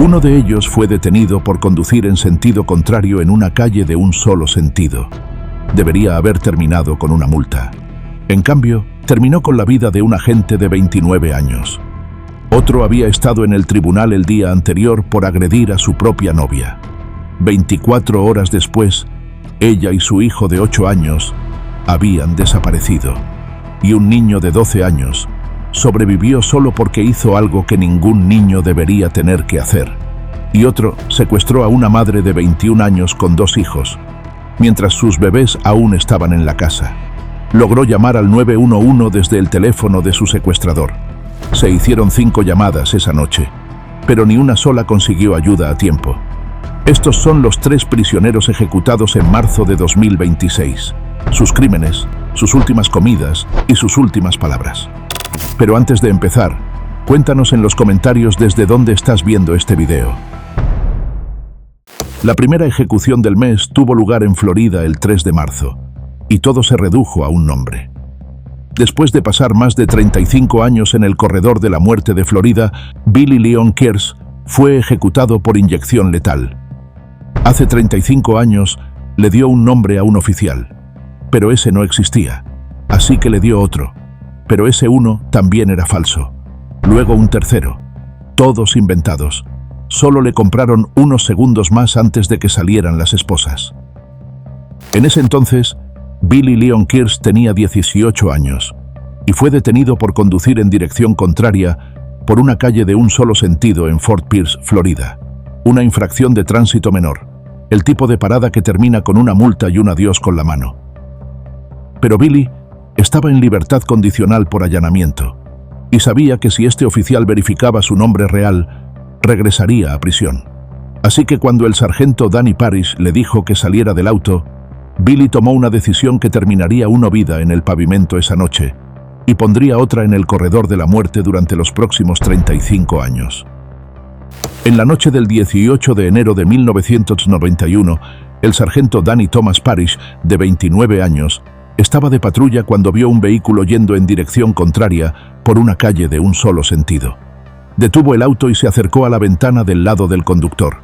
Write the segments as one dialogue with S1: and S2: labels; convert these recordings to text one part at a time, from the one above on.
S1: Uno de ellos fue detenido por conducir en sentido contrario en una calle de un solo sentido. Debería haber terminado con una multa. En cambio, terminó con la vida de un agente de 29 años. Otro había estado en el tribunal el día anterior por agredir a su propia novia. 24 horas después, ella y su hijo de 8 años habían desaparecido. Y un niño de 12 años sobrevivió solo porque hizo algo que ningún niño debería tener que hacer. Y otro secuestró a una madre de 21 años con 2 hijos, mientras sus bebés aún estaban en la casa. Logró llamar al 911 desde el teléfono de su secuestrador. Se hicieron 5 llamadas esa noche, pero ni una sola consiguió ayuda a tiempo. Estos son los 3 prisioneros ejecutados en marzo de 2026. Sus crímenes, sus últimas comidas y sus últimas palabras. Pero antes de empezar, cuéntanos en los comentarios desde dónde estás viendo este video. La primera ejecución del mes tuvo lugar en Florida el 3 de marzo, y todo se redujo a un nombre. Después de pasar más de 35 años en el corredor de la muerte de Florida, Billy Leon Kearse fue ejecutado por inyección letal. Hace 35 años le dio un nombre a un oficial, pero ese no existía, así que le dio otro, pero ese uno también era falso. Luego un tercero, todos inventados. Solo le compraron unos segundos más antes de que salieran las esposas. En ese entonces, Billy Leon Kearse tenía 18 años y fue detenido por conducir en dirección contraria por una calle de un solo sentido en Fort Pierce, Florida. Una infracción de tránsito menor, el tipo de parada que termina con una multa y un adiós con la mano. Pero Billy estaba en libertad condicional por allanamiento y sabía que si este oficial verificaba su nombre real, regresaría a prisión. Así que cuando el sargento Danny Parrish le dijo que saliera del auto, Billy tomó una decisión que terminaría una vida en el pavimento esa noche y pondría otra en el corredor de la muerte durante los próximos 35 años. En la noche del 18 de enero de 1991, el sargento Danny Thomas Parrish, de 29 años, estaba de patrulla cuando vio un vehículo yendo en dirección contraria por una calle de un solo sentido. Detuvo el auto y se acercó a la ventana del lado del conductor.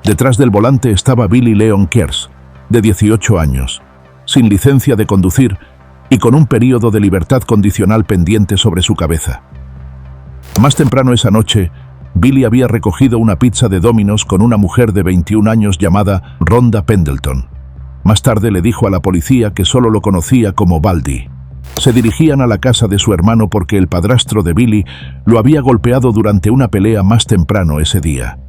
S1: Detrás del volante estaba Billy Leon Kearse, de 18 años, sin licencia de conducir y con un período de libertad condicional pendiente sobre su cabeza. Más temprano esa noche, Billy había recogido una pizza de Domino's con una mujer de 21 años llamada Rhonda Pendleton. Más tarde le dijo a la policía que solo lo conocía como Baldy. Se dirigían a la casa de su hermano porque el padrastro de Billy lo había golpeado durante una pelea más temprano ese día.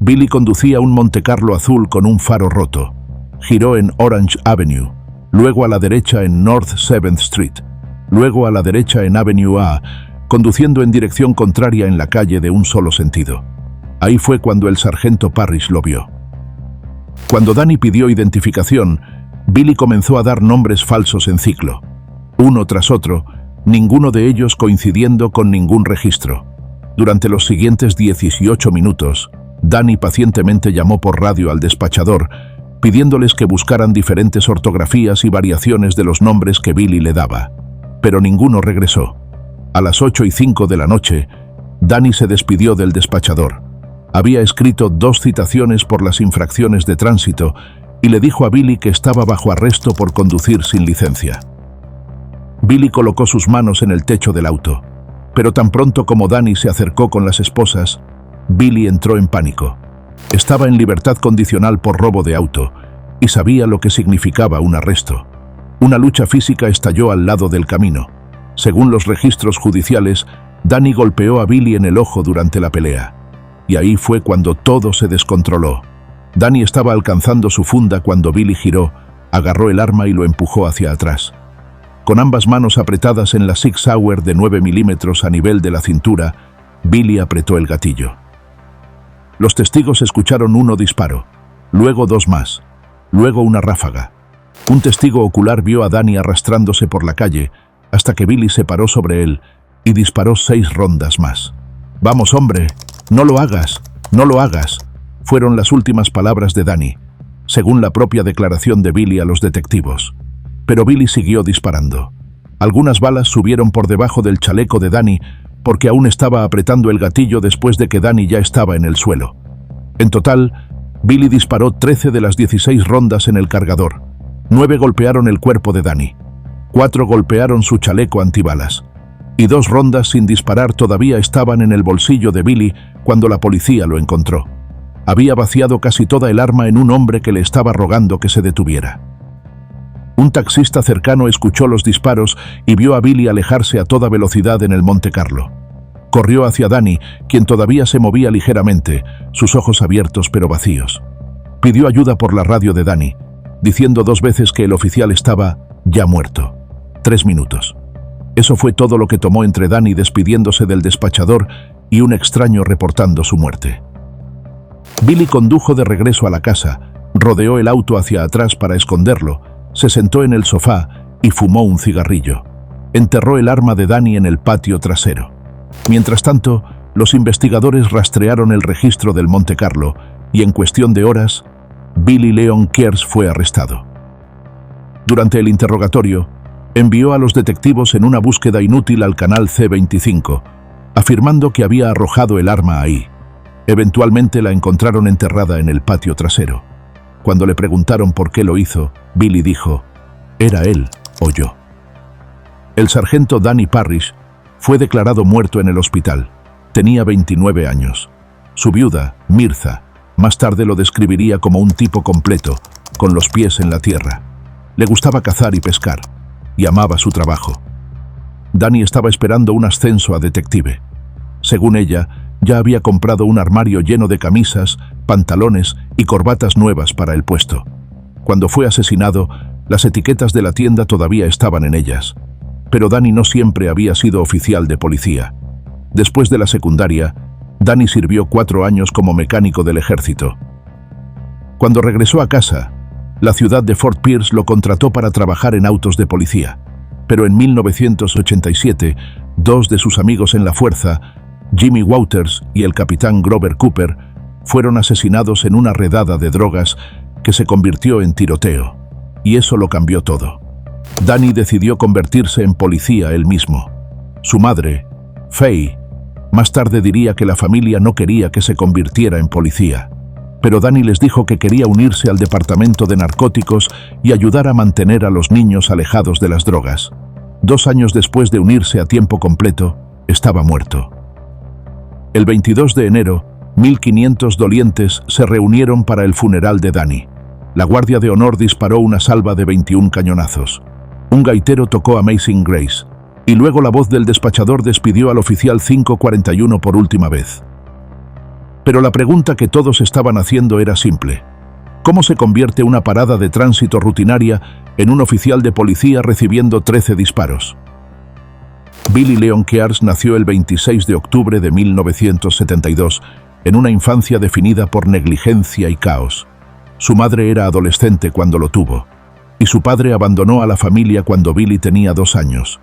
S1: Billy conducía un Montecarlo azul con un faro roto. Giró en Orange Avenue, luego a la derecha en North 7th Street, luego a la derecha en Avenue A, conduciendo en dirección contraria en la calle de un solo sentido. Ahí fue cuando el sargento Parrish lo vio. Cuando Danny pidió identificación, Billy comenzó a dar nombres falsos en ciclo, uno tras otro, ninguno de ellos coincidiendo con ningún registro. Durante los siguientes 18 minutos, Danny pacientemente llamó por radio al despachador, pidiéndoles que buscaran diferentes ortografías y variaciones de los nombres que Billy le daba, pero ninguno regresó. A las 8:05 de la noche, Danny se despidió del despachador. Había escrito 2 citaciones por las infracciones de tránsito y le dijo a Billy que estaba bajo arresto por conducir sin licencia. Billy colocó sus manos en el techo del auto, pero tan pronto como Danny se acercó con las esposas, Billy entró en pánico. Estaba en libertad condicional por robo de auto y sabía lo que significaba un arresto. Una lucha física estalló al lado del camino. Según los registros judiciales, Danny golpeó a Billy en el ojo durante la pelea. Y ahí fue cuando todo se descontroló. Danny estaba alcanzando su funda cuando Billy giró, agarró el arma y lo empujó hacia atrás. Con ambas manos apretadas en la Sig Sauer de 9 milímetros a nivel de la cintura, Billy apretó el gatillo. Los testigos escucharon 1 disparo, luego 2 más, luego una ráfaga. Un testigo ocular vio a Danny arrastrándose por la calle hasta que Billy se paró sobre él y disparó 6 rondas más. «Vamos, hombre, no lo hagas, no lo hagas», fueron las últimas palabras de Danny, según la propia declaración de Billy a los detectivos. Pero Billy siguió disparando. Algunas balas subieron por debajo del chaleco de Danny porque aún estaba apretando el gatillo después de que Danny ya estaba en el suelo. En total, Billy disparó 13 de las 16 rondas en el cargador. 9 golpearon el cuerpo de Danny. 4 golpearon su chaleco antibalas. Y 2 rondas sin disparar todavía estaban en el bolsillo de Billy cuando la policía lo encontró. Había vaciado casi toda el arma en un hombre que le estaba rogando que se detuviera. Un taxista cercano escuchó los disparos y vio a Billy alejarse a toda velocidad en el Monte Carlo. Corrió hacia Danny, quien todavía se movía ligeramente, sus ojos abiertos pero vacíos. Pidió ayuda por la radio de Danny, diciendo 2 veces que el oficial estaba ya muerto. 3 minutos. Eso fue todo lo que tomó entre Danny despidiéndose del despachador y un extraño reportando su muerte. Billy condujo de regreso a la casa, rodeó el auto hacia atrás para esconderlo, se sentó en el sofá y fumó un cigarrillo. Enterró el arma de Danny en el patio trasero. Mientras tanto, los investigadores rastrearon el registro del Monte Carlo y en cuestión de horas, Billy Leon Kears fue arrestado. Durante el interrogatorio, envió a los detectivos en una búsqueda inútil al canal C25, afirmando que había arrojado el arma ahí. Eventualmente la encontraron enterrada en el patio trasero. Cuando le preguntaron por qué lo hizo, Billy dijo, «Era él o yo». El sargento Danny Parrish fue declarado muerto en el hospital. Tenía 29 años. Su viuda, Mirza, más tarde lo describiría como un tipo completo, con los pies en la tierra. Le gustaba cazar y pescar, y amaba su trabajo. Danny estaba esperando un ascenso a detective. Según ella, ya había comprado un armario lleno de camisas, pantalones y corbatas nuevas para el puesto. Cuando fue asesinado, las etiquetas de la tienda todavía estaban en ellas. Pero Danny no siempre había sido oficial de policía. Después de la secundaria, Danny sirvió 4 años como mecánico del ejército. Cuando regresó a casa, la ciudad de Fort Pierce lo contrató para trabajar en autos de policía. Pero en 1987, 2 de sus amigos en la fuerza, Jimmy Wouters y el capitán Grover Cooper, fueron asesinados en una redada de drogas que se convirtió en tiroteo. Y eso lo cambió todo. Danny decidió convertirse en policía él mismo. Su madre, Faye, más tarde diría que la familia no quería que se convirtiera en policía. Pero Danny les dijo que quería unirse al departamento de narcóticos y ayudar a mantener a los niños alejados de las drogas. 2 años después de unirse a tiempo completo, estaba muerto. El 22 de enero, 1500 dolientes se reunieron para el funeral de Danny. La Guardia de Honor disparó una salva de 21 cañonazos. Un gaitero tocó Amazing Grace, y luego la voz del despachador despidió al oficial 541 por última vez. Pero la pregunta que todos estaban haciendo era simple. ¿Cómo se convierte una parada de tránsito rutinaria en un oficial de policía recibiendo 13 disparos? Billy Leon Kears nació el 26 de octubre de 1972, en una infancia definida por negligencia y caos. Su madre era adolescente cuando lo tuvo, y su padre abandonó a la familia cuando Billy tenía 2 años.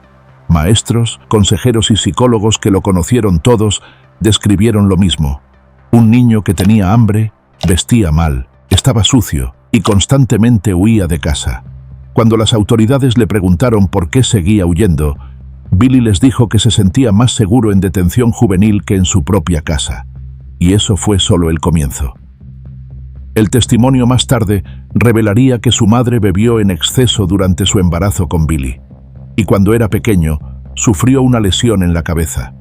S1: Maestros, consejeros y psicólogos que lo conocieron todos describieron lo mismo. Un niño que tenía hambre, vestía mal, estaba sucio y constantemente huía de casa. Cuando las autoridades le preguntaron por qué seguía huyendo, Billy les dijo que se sentía más seguro en detención juvenil que en su propia casa. Y eso fue solo el comienzo. El testimonio más tarde revelaría que su madre bebió en exceso durante su embarazo con Billy. Y cuando era pequeño, sufrió una lesión en la cabeza.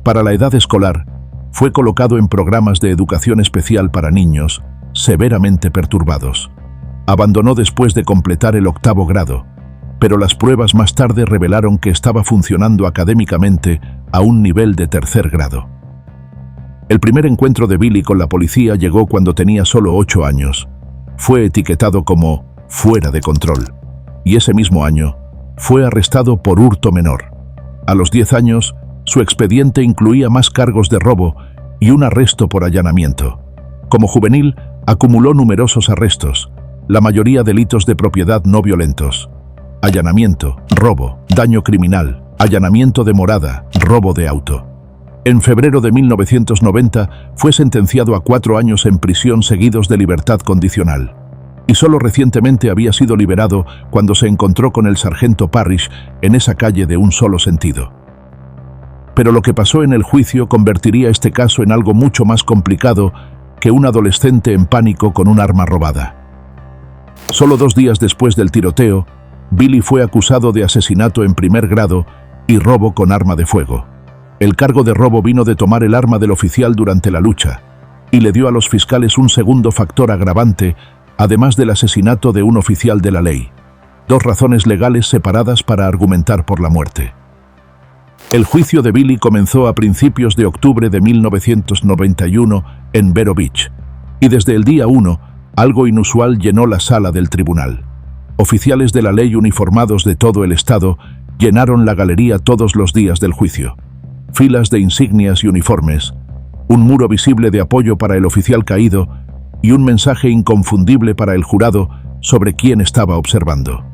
S1: Para la edad escolar, fue colocado en programas de educación especial para niños severamente perturbados. Abandonó después de completar el 8º grado, pero las pruebas más tarde revelaron que estaba funcionando académicamente a un nivel de 3er grado. El primer encuentro de Billy con la policía llegó cuando tenía solo 8 años. Fue etiquetado como fuera de control, y ese mismo año fue arrestado por hurto menor. A los 10 años, su expediente incluía más cargos de robo y un arresto por allanamiento. Como juvenil, acumuló numerosos arrestos, la mayoría delitos de propiedad no violentos. Allanamiento, robo, daño criminal, allanamiento de morada, robo de auto. En febrero de 1990 fue sentenciado a 4 años en prisión seguidos de libertad condicional. Y solo recientemente había sido liberado cuando se encontró con el sargento Parrish en esa calle de un solo sentido. Pero lo que pasó en el juicio convertiría este caso en algo mucho más complicado que un adolescente en pánico con un arma robada. Solo 2 días después del tiroteo, Billy fue acusado de asesinato en primer grado y robo con arma de fuego. El cargo de robo vino de tomar el arma del oficial durante la lucha y le dio a los fiscales un segundo factor agravante, además del asesinato de un oficial de la ley. 2 razones legales separadas para argumentar por la muerte. El juicio de Billy comenzó a principios de octubre de 1991 en Vero Beach, y desde el día 1, algo inusual llenó la sala del tribunal. Oficiales de la ley uniformados de todo el estado llenaron la galería todos los días del juicio. Filas de insignias y uniformes, un muro visible de apoyo para el oficial caído y un mensaje inconfundible para el jurado sobre quién estaba observando.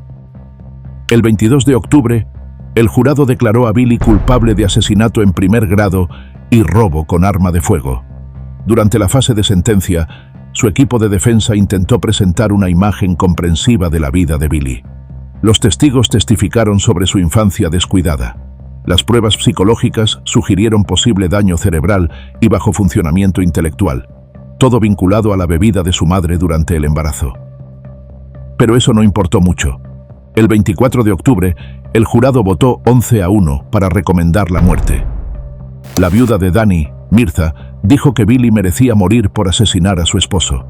S1: El 22 de octubre, el jurado declaró a Billy culpable de asesinato en primer grado y robo con arma de fuego. Durante la fase de sentencia, su equipo de defensa intentó presentar una imagen comprensiva de la vida de Billy. Los testigos testificaron sobre su infancia descuidada. Las pruebas psicológicas sugirieron posible daño cerebral y bajo funcionamiento intelectual, todo vinculado a la bebida de su madre durante el embarazo. Pero eso no importó mucho. El 24 de octubre, el jurado votó 11-1 para recomendar la muerte. La viuda de Danny, Mirtha, dijo que Billy merecía morir por asesinar a su esposo.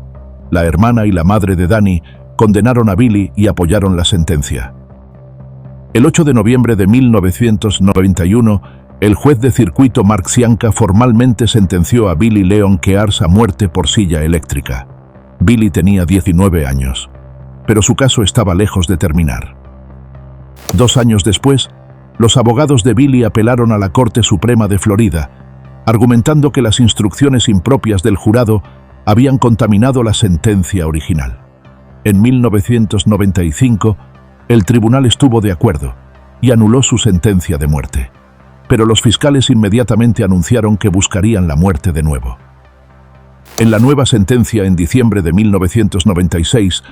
S1: La hermana y la madre de Danny condenaron a Billy y apoyaron la sentencia. El 8 de noviembre de 1991, el juez de circuito Mark Cianca formalmente sentenció a Billy Leon Kears a muerte por silla eléctrica. Billy tenía 19 años, pero su caso estaba lejos de terminar. 2 años después, los abogados de Billy apelaron a la Corte Suprema de Florida, argumentando que las instrucciones impropias del jurado habían contaminado la sentencia original. En 1995, el tribunal estuvo de acuerdo y anuló su sentencia de muerte, pero los fiscales inmediatamente anunciaron que buscarían la muerte de nuevo. En la nueva sentencia en diciembre de 1996,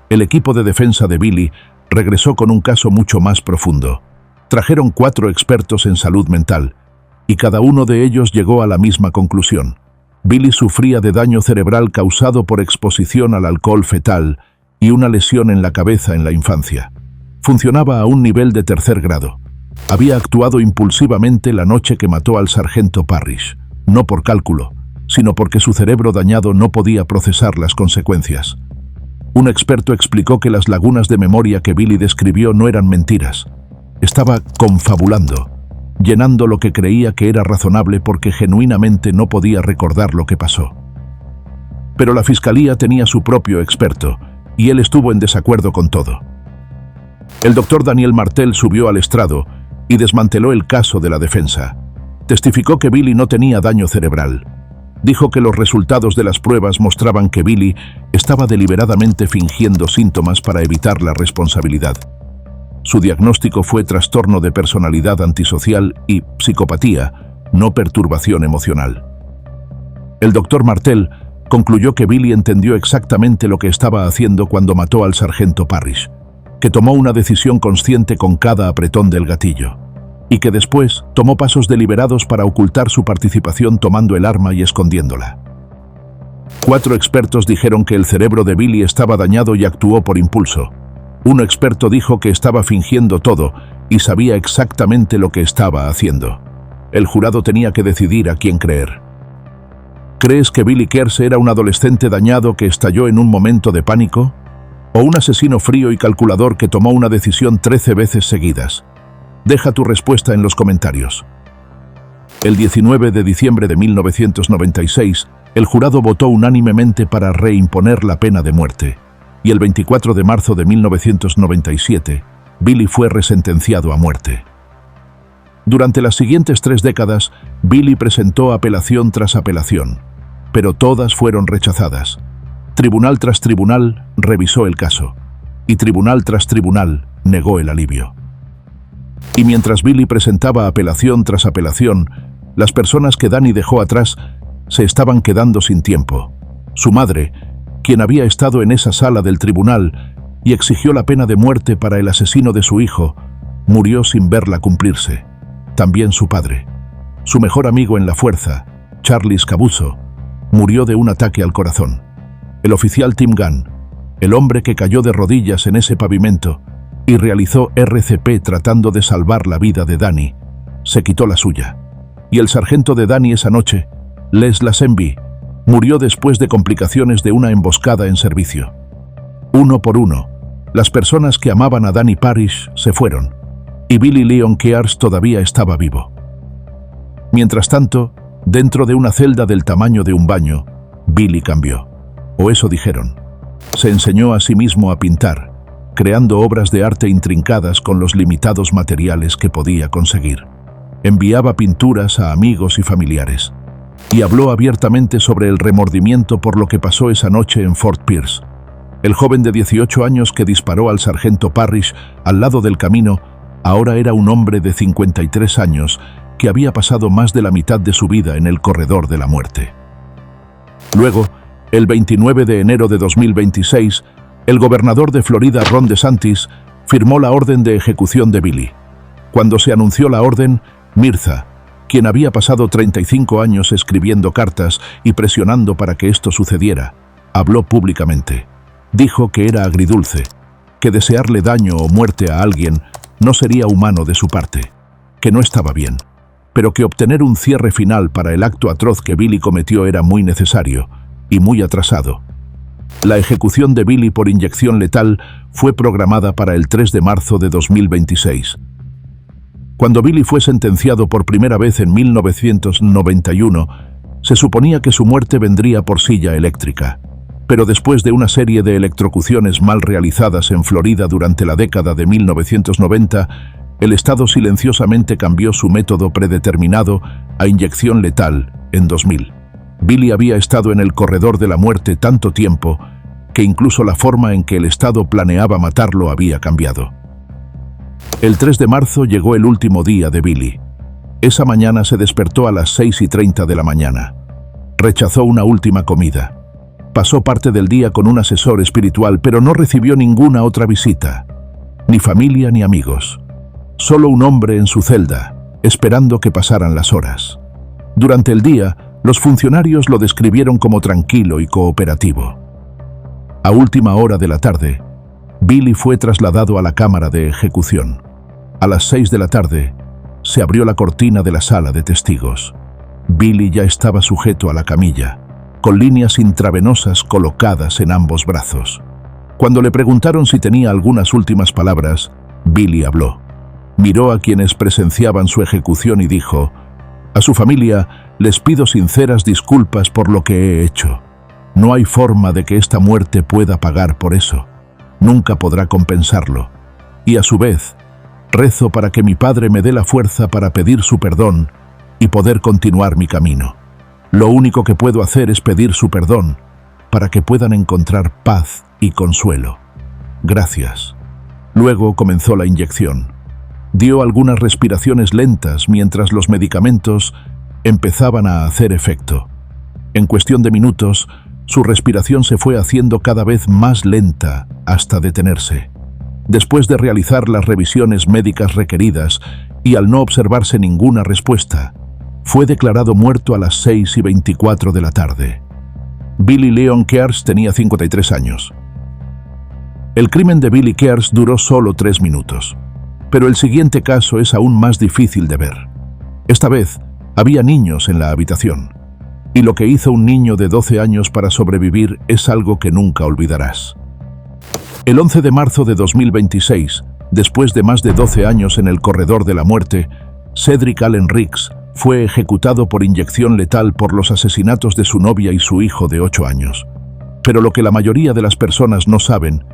S1: el equipo de defensa de Billy regresó con un caso mucho más profundo. Trajeron 4 expertos en salud mental, y cada uno de ellos llegó a la misma conclusión. Billy sufría de daño cerebral causado por exposición al alcohol fetal y una lesión en la cabeza en la infancia. Funcionaba a un nivel de 3er grado. Había actuado impulsivamente la noche que mató al sargento Parrish, no por cálculo, sino porque su cerebro dañado no podía procesar las consecuencias. Un experto explicó que las lagunas de memoria que Billy describió no eran mentiras. Estaba confabulando, llenando lo que creía que era razonable porque genuinamente no podía recordar lo que pasó. Pero la fiscalía tenía su propio experto, y él estuvo en desacuerdo con todo. El doctor Daniel Martel subió al estrado y desmanteló el caso de la defensa. Testificó que Billy no tenía daño cerebral. Dijo que los resultados de las pruebas mostraban que Billy estaba deliberadamente fingiendo síntomas para evitar la responsabilidad. Su diagnóstico fue trastorno de personalidad antisocial y psicopatía, no perturbación emocional. El doctor Martel concluyó que Billy entendió exactamente lo que estaba haciendo cuando mató al sargento Parrish, que tomó una decisión consciente con cada apretón del gatillo, y que después tomó pasos deliberados para ocultar su participación tomando el arma y escondiéndola. 4 expertos dijeron que el cerebro de Billy estaba dañado y actuó por impulso. Un experto dijo que estaba fingiendo todo y sabía exactamente lo que estaba haciendo. El jurado tenía que decidir a quién creer. ¿Crees que Billy Kears era un adolescente dañado que estalló en un momento de pánico? ¿O un asesino frío y calculador que tomó una decisión 13 veces seguidas? Deja tu respuesta en los comentarios. El 19 de diciembre de 1996, el jurado votó unánimemente para reimponer la pena de muerte, y el 24 de marzo de 1997, Billy fue resentenciado a muerte. Durante las siguientes 3 décadas, Billy presentó apelación tras apelación, pero todas fueron rechazadas. Tribunal tras tribunal revisó el caso, y tribunal tras tribunal negó el alivio. Y mientras Billy presentaba apelación tras apelación, las personas que Danny dejó atrás se estaban quedando sin tiempo. Su madre, quien había estado en esa sala del tribunal y exigió la pena de muerte para el asesino de su hijo, murió sin verla cumplirse. También su padre. Su mejor amigo en la fuerza, Charlie Scabuso, murió de un ataque al corazón. El oficial Tim Gunn, el hombre que cayó de rodillas en ese pavimento y realizó RCP tratando de salvar la vida de Danny, se quitó la suya. Y el sargento de Danny esa noche, Les Lazenby, murió después de complicaciones de una emboscada en servicio. Uno por uno, las personas que amaban a Danny Parish se fueron, y Billy Leon Kears todavía estaba vivo. Mientras tanto, dentro de una celda del tamaño de un baño, Billy cambió, o eso dijeron. Se enseñó a sí mismo a pintar, creando obras de arte intrincadas con los limitados materiales que podía conseguir. Enviaba pinturas a amigos y familiares, y habló abiertamente sobre el remordimiento por lo que pasó esa noche en Fort Pierce. El joven de 18 años que disparó al sargento Parrish al lado del camino, ahora era un hombre de 53 años que había pasado más de la mitad de su vida en el corredor de la muerte. Luego, el 29 de enero de 2026, el gobernador de Florida, Ron DeSantis, firmó la orden de ejecución de Billy. Cuando se anunció la orden, Mirza, quien había pasado 35 años escribiendo cartas y presionando para que esto sucediera, habló públicamente. Dijo que era agridulce, que desearle daño o muerte a alguien no sería humano de su parte, que no estaba bien, pero que obtener un cierre final para el acto atroz que Billy cometió era muy necesario y muy atrasado. La ejecución de Billy por inyección letal fue programada para el 3 de marzo de 2026. Cuando Billy fue sentenciado por primera vez en 1991, se suponía que su muerte vendría por silla eléctrica. Pero después de una serie de electrocuciones mal realizadas en Florida durante la década de 1990, el Estado silenciosamente cambió su método predeterminado a inyección letal en 2000. Billy había estado en el corredor de la muerte tanto tiempo que incluso la forma en que el Estado planeaba matarlo había cambiado. El 3 de marzo llegó el último día de Billy. Esa mañana se despertó a las 6:30 de la mañana. Rechazó una última comida. Pasó parte del día con un asesor espiritual, pero no recibió ninguna otra visita, ni familia ni amigos. Solo un hombre en su celda, esperando que pasaran las horas. Durante el día, los funcionarios lo describieron como tranquilo y cooperativo. A última hora de la tarde, Billy fue trasladado a la cámara de ejecución. A las 6 de la tarde, se abrió la cortina de la sala de testigos. Billy ya estaba sujeto a la camilla, con líneas intravenosas colocadas en ambos brazos. Cuando le preguntaron si tenía algunas últimas palabras, Billy habló. Miró a quienes presenciaban su ejecución y dijo: «A su familia les pido sinceras disculpas por lo que he hecho. No hay forma de que esta muerte pueda pagar por eso. Nunca podrá compensarlo. Y a su vez, rezo para que mi Padre me dé la fuerza para pedir su perdón y poder continuar mi camino. Lo único que puedo hacer es pedir su perdón para que puedan encontrar paz y consuelo. Gracias». Luego comenzó la inyección. Dio algunas respiraciones lentas mientras los medicamentos empezaban a hacer efecto. En cuestión de minutos, su respiración se fue haciendo cada vez más lenta hasta detenerse. Después de realizar las revisiones médicas requeridas y al no observarse ninguna respuesta, fue declarado muerto a las 6:24 de la tarde. Billy Leon Kears tenía 53 años. El crimen de Billy Kears duró solo 3 minutos, pero el siguiente caso es aún más difícil de ver. Esta vez, había niños en la habitación, y lo que hizo un niño de 12 años para sobrevivir es algo que nunca olvidarás. El 11 de marzo de 2026, después de más de 12 años en el corredor de la muerte, Cedric Allen Riggs fue ejecutado por inyección letal por los asesinatos de su novia y su hijo de 8 años. Pero lo que la mayoría de las personas no saben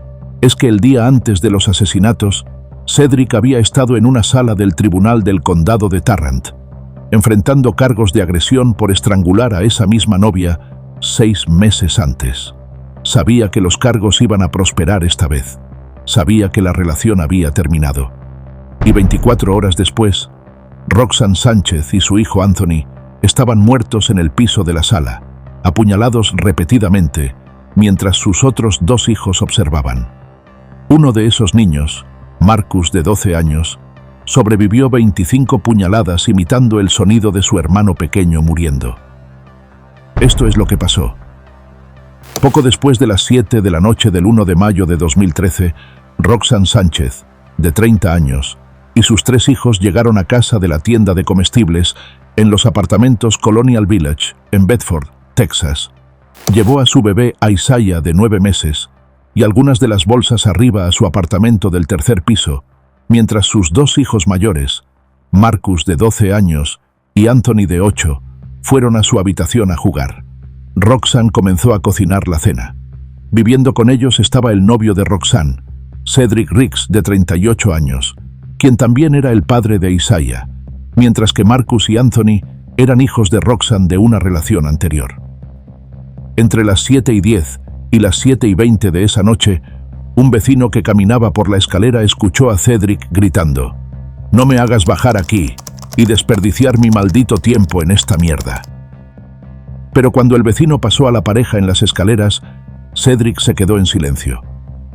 S1: es que el día antes de los asesinatos, Cedric había estado en una sala del tribunal del condado de Tarrant, enfrentando cargos de agresión por estrangular a esa misma novia 6 meses antes. Sabía que los cargos iban a prosperar esta vez. Sabía que la relación había terminado. Y 24 horas después, Roxanne Sánchez y su hijo Anthony estaban muertos en el piso de la sala, apuñalados repetidamente, mientras sus otros 2 hijos observaban. Uno de esos niños, Marcus, de 12 años, sobrevivió 25 puñaladas imitando el sonido de su hermano pequeño muriendo. Esto es lo que pasó. Poco después de las 7 de la noche del 1 de mayo de 2013, Roxanne Sánchez, de 30 años, y sus 3 hijos llegaron a casa de la tienda de comestibles en los apartamentos Colonial Village, en Bedford, Texas. Llevó a su bebé Isaiah, de 9 meses, y algunas de las bolsas arriba a su apartamento del tercer piso, mientras sus 2 hijos mayores, Marcus, de 12 años, y Anthony, de 8, fueron a su habitación a jugar. Roxanne comenzó a cocinar la cena. Viviendo con ellos estaba el novio de Roxanne, Cedric Riggs, de 38 años, quien también era el padre de Isaiah, mientras que Marcus y Anthony eran hijos de Roxanne de una relación anterior. Entre las 7:10 y las 7:20 de esa noche, un vecino que caminaba por la escalera escuchó a Cedric gritando: «No me hagas bajar aquí y desperdiciar mi maldito tiempo en esta mierda». Pero cuando el vecino pasó a la pareja en las escaleras, Cedric se quedó en silencio.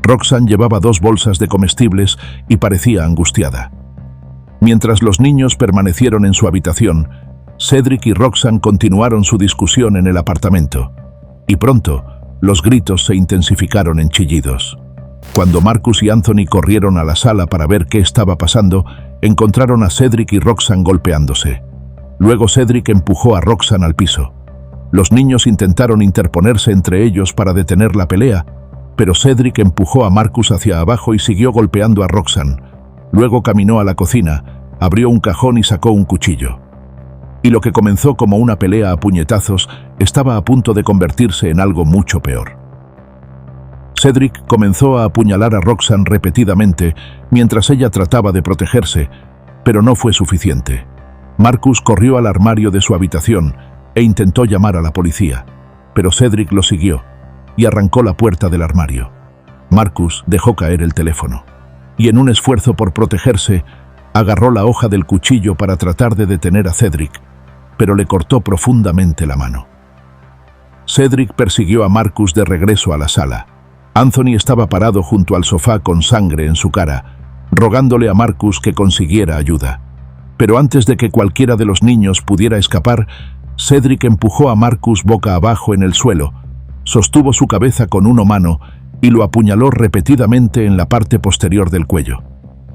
S1: Roxanne llevaba 2 bolsas de comestibles y parecía angustiada. Mientras los niños permanecieron en su habitación, Cedric y Roxanne continuaron su discusión en el apartamento. Y pronto, los gritos se intensificaron en chillidos. Cuando Marcus y Anthony corrieron a la sala para ver qué estaba pasando, encontraron a Cedric y Roxanne golpeándose. Luego Cedric empujó a Roxanne al piso. Los niños intentaron interponerse entre ellos para detener la pelea, pero Cedric empujó a Marcus hacia abajo y siguió golpeando a Roxanne. Luego caminó a la cocina, abrió un cajón y sacó un cuchillo. Y lo que comenzó como una pelea a puñetazos estaba a punto de convertirse en algo mucho peor. Cedric comenzó a apuñalar a Roxanne repetidamente mientras ella trataba de protegerse, pero no fue suficiente. Marcus corrió al armario de su habitación e intentó llamar a la policía, pero Cedric lo siguió y arrancó la puerta del armario. Marcus dejó caer el teléfono y, en un esfuerzo por protegerse, agarró la hoja del cuchillo para tratar de detener a Cedric, pero le cortó profundamente la mano. Cedric persiguió a Marcus de regreso a la sala. Anthony estaba parado junto al sofá con sangre en su cara, rogándole a Marcus que consiguiera ayuda. Pero antes de que cualquiera de los niños pudiera escapar, Cedric empujó a Marcus boca abajo en el suelo, sostuvo su cabeza con una mano y lo apuñaló repetidamente en la parte posterior del cuello.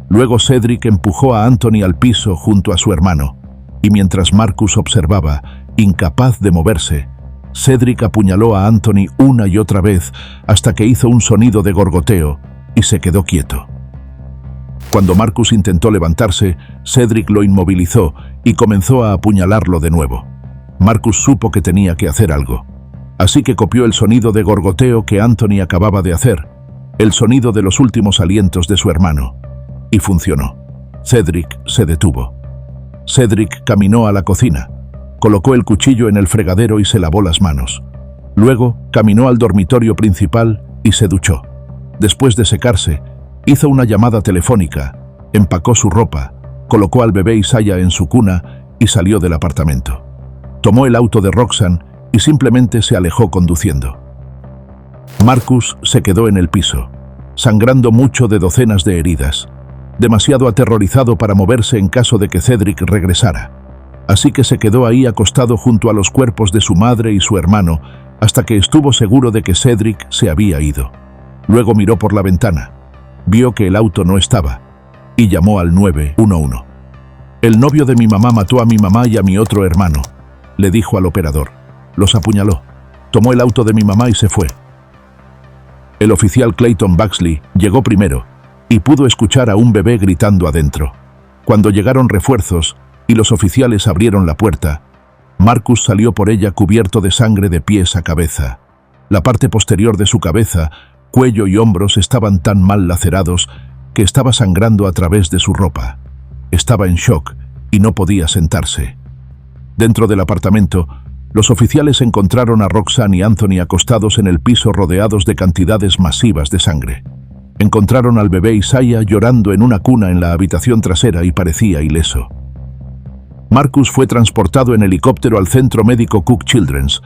S1: Luego Cedric empujó a Anthony al piso junto a su hermano, y mientras Marcus observaba, incapaz de moverse, Cedric apuñaló a Anthony una y otra vez hasta que hizo un sonido de gorgoteo y se quedó quieto. Cuando Marcus intentó levantarse, Cedric lo inmovilizó y comenzó a apuñalarlo de nuevo. Marcus supo que tenía que hacer algo, así que copió el sonido de gorgoteo que Anthony acababa de hacer, el sonido de los últimos alientos de su hermano, y funcionó. Cedric se detuvo. Cedric caminó a la cocina, colocó el cuchillo en el fregadero y se lavó las manos. Luego caminó al dormitorio principal y se duchó. Después de secarse, hizo una llamada telefónica, empacó su ropa, colocó al bebé Isaiah en su cuna y salió del apartamento. Tomó el auto de Roxanne y simplemente se alejó conduciendo. Marcus se quedó en el piso, sangrando mucho de docenas de heridas, demasiado aterrorizado para moverse en caso de que Cedric regresara. Así que se quedó ahí acostado junto a los cuerpos de su madre y su hermano hasta que estuvo seguro de que Cedric se había ido. Luego miró por la ventana, vio que el auto no estaba y llamó al 911. «El novio de mi mamá mató a mi mamá y a mi otro hermano», le dijo al operador. «Los apuñaló. Tomó el auto de mi mamá y se fue». El oficial Clayton Baxley llegó primero y pudo escuchar a un bebé gritando adentro. Cuando llegaron refuerzos y los oficiales abrieron la puerta, Marcus salió por ella cubierto de sangre de pies a cabeza. La parte posterior de su cabeza, cuello y hombros estaban tan mal lacerados que estaba sangrando a través de su ropa. Estaba en shock y no podía sentarse. Dentro del apartamento, los oficiales encontraron a Roxanne y Anthony acostados en el piso rodeados de cantidades masivas de sangre. Encontraron al bebé Isaiah llorando en una cuna en la habitación trasera y parecía ileso. Marcus fue transportado en helicóptero al centro médico Cook Children's.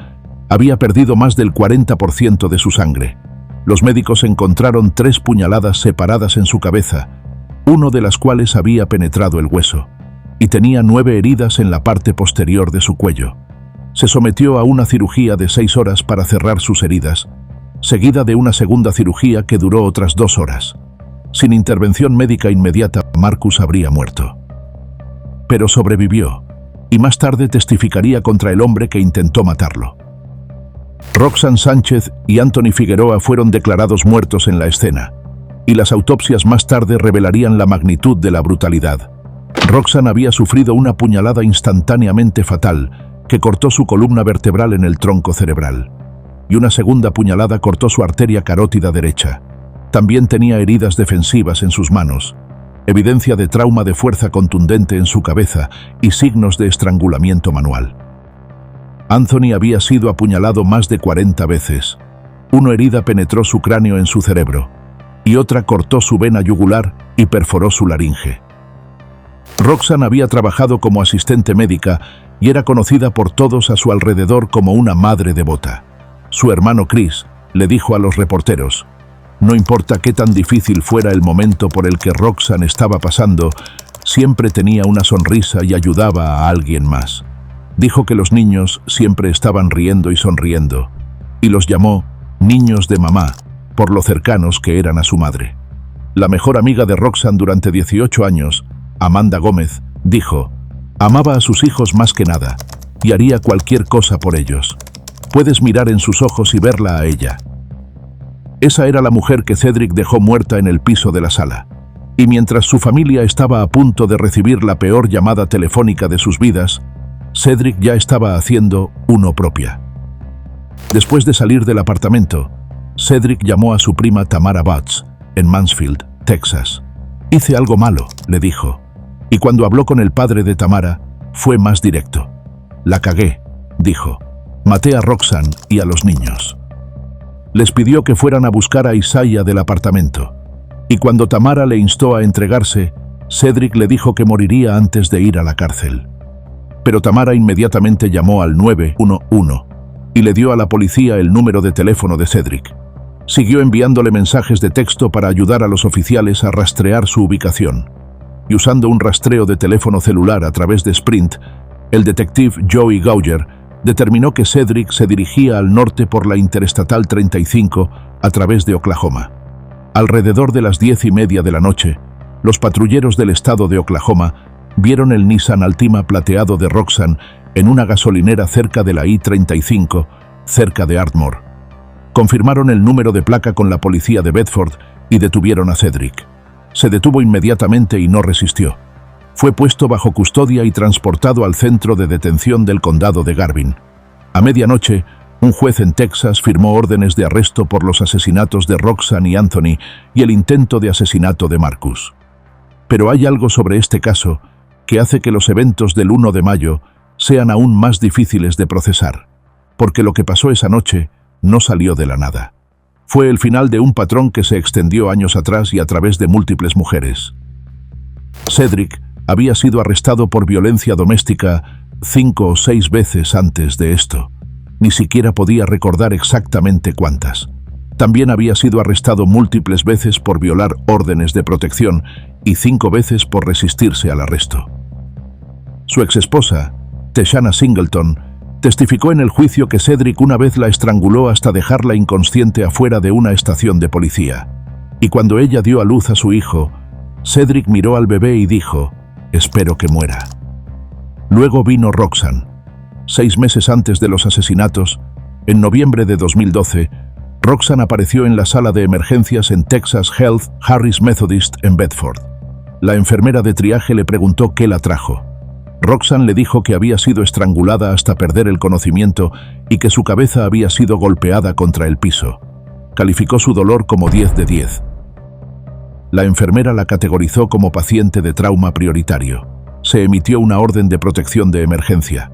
S1: Había perdido más del 40% de su sangre. Los médicos encontraron 3 puñaladas separadas en su cabeza, una de las cuales había penetrado el hueso, y tenía 9 heridas en la parte posterior de su cuello. Se sometió a una cirugía de 6 horas para cerrar sus heridas, seguida de una segunda cirugía que duró otras 2 horas. Sin intervención médica inmediata, Marcus habría muerto. Pero sobrevivió, y más tarde testificaría contra el hombre que intentó matarlo. Roxanne Sánchez y Anthony Figueroa fueron declarados muertos en la escena, y las autopsias más tarde revelarían la magnitud de la brutalidad. Roxanne había sufrido una puñalada instantáneamente fatal que cortó su columna vertebral en el tronco cerebral, y una segunda puñalada cortó su arteria carótida derecha. También tenía heridas defensivas en sus manos, evidencia de trauma de fuerza contundente en su cabeza y signos de estrangulamiento manual. Anthony había sido apuñalado más de 40 veces. Una herida penetró su cráneo en su cerebro, y otra cortó su vena yugular y perforó su laringe. Roxanne había trabajado como asistente médica y era conocida por todos a su alrededor como una madre devota. Su hermano Chris le dijo a los reporteros: no importa qué tan difícil fuera el momento por el que Roxanne estaba pasando, siempre tenía una sonrisa y ayudaba a alguien más. Dijo que los niños siempre estaban riendo y sonriendo, y los llamó niños de mamá, por lo cercanos que eran a su madre. La mejor amiga de Roxanne durante 18 años, Amanda Gómez, dijo: amaba a sus hijos más que nada, y haría cualquier cosa por ellos. Puedes mirar en sus ojos y verla a ella. Esa era la mujer que Cedric dejó muerta en el piso de la sala. Y mientras su familia estaba a punto de recibir la peor llamada telefónica de sus vidas, Cedric ya estaba haciendo uno propia. Después de salir del apartamento, Cedric llamó a su prima Tamara Butts, en Mansfield, Texas. Hice algo malo, le dijo. Y cuando habló con el padre de Tamara, fue más directo. La cagué, dijo. Maté a Roxanne y a los niños. Les pidió que fueran a buscar a Isaiah del apartamento. Y cuando Tamara le instó a entregarse, Cedric le dijo que moriría antes de ir a la cárcel. Pero Tamara inmediatamente llamó al 911 y le dio a la policía el número de teléfono de Cedric. Siguió enviándole mensajes de texto para ayudar a los oficiales a rastrear su ubicación. Y usando un rastreo de teléfono celular a través de Sprint, el detective Joey Gauger determinó que Cedric se dirigía al norte por la Interestatal 35 a través de Oklahoma. Alrededor de las 10:30 de la noche, los patrulleros del estado de Oklahoma vieron el Nissan Altima plateado de Roxanne en una gasolinera cerca de la I-35, cerca de Ardmore. Confirmaron el número de placa con la policía de Bedford y detuvieron a Cedric. Se detuvo inmediatamente y no resistió. Fue puesto bajo custodia y transportado al centro de detención del condado de Garvin. A medianoche, un juez en Texas firmó órdenes de arresto por los asesinatos de Roxanne y Anthony y el intento de asesinato de Marcus. Pero hay algo sobre este caso que hace que los eventos del 1 de mayo sean aún más difíciles de procesar, porque lo que pasó esa noche no salió de la nada. Fue el final de un patrón que se extendió años atrás y a través de múltiples mujeres. Cedric había sido arrestado por violencia doméstica 5 o 6 veces antes de esto. Ni siquiera podía recordar exactamente cuántas. También había sido arrestado múltiples veces por violar órdenes de protección y 5 veces por resistirse al arresto. Su exesposa, Teshana Singleton, testificó en el juicio que Cedric una vez la estranguló hasta dejarla inconsciente afuera de una estación de policía. Y cuando ella dio a luz a su hijo, Cedric miró al bebé y dijo: «Espero que muera». Luego vino Roxanne. 6 meses antes de los asesinatos, en noviembre de 2012, Roxanne apareció en la sala de emergencias en Texas Health Harris Methodist en Bedford. La enfermera de triaje le preguntó qué la trajo. Roxanne le dijo que había sido estrangulada hasta perder el conocimiento y que su cabeza había sido golpeada contra el piso. Calificó su dolor como 10 de 10. La enfermera la categorizó como paciente de trauma prioritario. Se emitió una orden de protección de emergencia.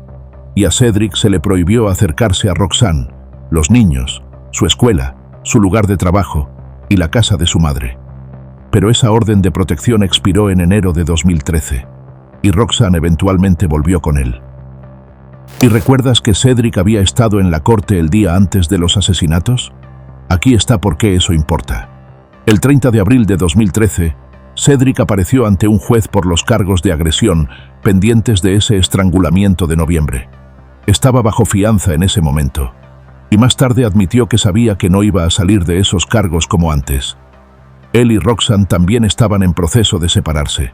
S1: Y a Cedric se le prohibió acercarse a Roxanne, los niños, su escuela, su lugar de trabajo y la casa de su madre. Pero esa orden de protección expiró en enero de 2013, y Roxanne eventualmente volvió con él. ¿Y recuerdas que Cedric había estado en la corte el día antes de los asesinatos? Aquí está por qué eso importa. El 30 de abril de 2013, Cedric apareció ante un juez por los cargos de agresión pendientes de ese estrangulamiento de noviembre. Estaba bajo fianza en ese momento, y más tarde admitió que sabía que no iba a salir de esos cargos como antes. Él y Roxanne también estaban en proceso de separarse.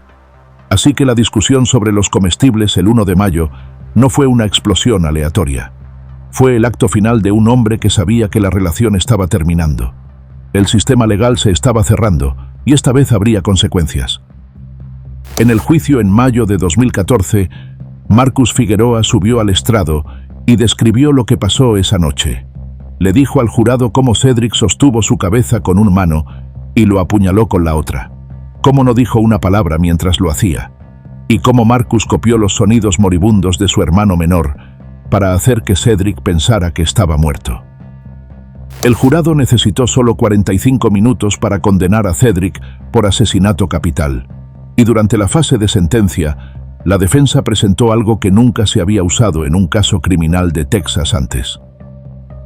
S1: Así que la discusión sobre los comestibles el 1 de mayo no fue una explosión aleatoria. Fue el acto final de un hombre que sabía que la relación estaba terminando. El sistema legal se estaba cerrando, y esta vez habría consecuencias. En el juicio en mayo de 2014, Marcus Figueroa subió al estrado y describió lo que pasó esa noche. Le dijo al jurado cómo Cedric sostuvo su cabeza con una mano y lo apuñaló con la otra, cómo no dijo una palabra mientras lo hacía, y cómo Marcus copió los sonidos moribundos de su hermano menor para hacer que Cedric pensara que estaba muerto. El jurado necesitó solo 45 minutos para condenar a Cedric por asesinato capital, y durante la fase de sentencia, la defensa presentó algo que nunca se había usado en un caso criminal de Texas antes.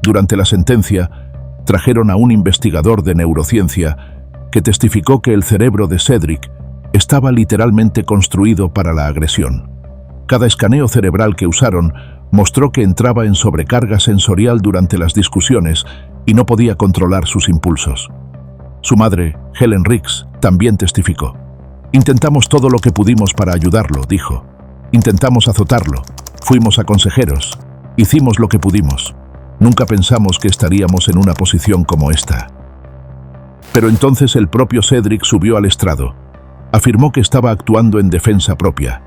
S1: Durante la sentencia, trajeron a un investigador de neurociencia que testificó que el cerebro de Cedric estaba literalmente construido para la agresión. Cada escaneo cerebral que usaron mostró que entraba en sobrecarga sensorial durante las discusiones y no podía controlar sus impulsos. Su madre, Helen Riggs, también testificó. «Intentamos todo lo que pudimos para ayudarlo», dijo. «Intentamos azotarlo, fuimos a consejeros, hicimos lo que pudimos. Nunca pensamos que estaríamos en una posición como esta». Pero entonces el propio Cedric subió al estrado. Afirmó que estaba actuando en defensa propia,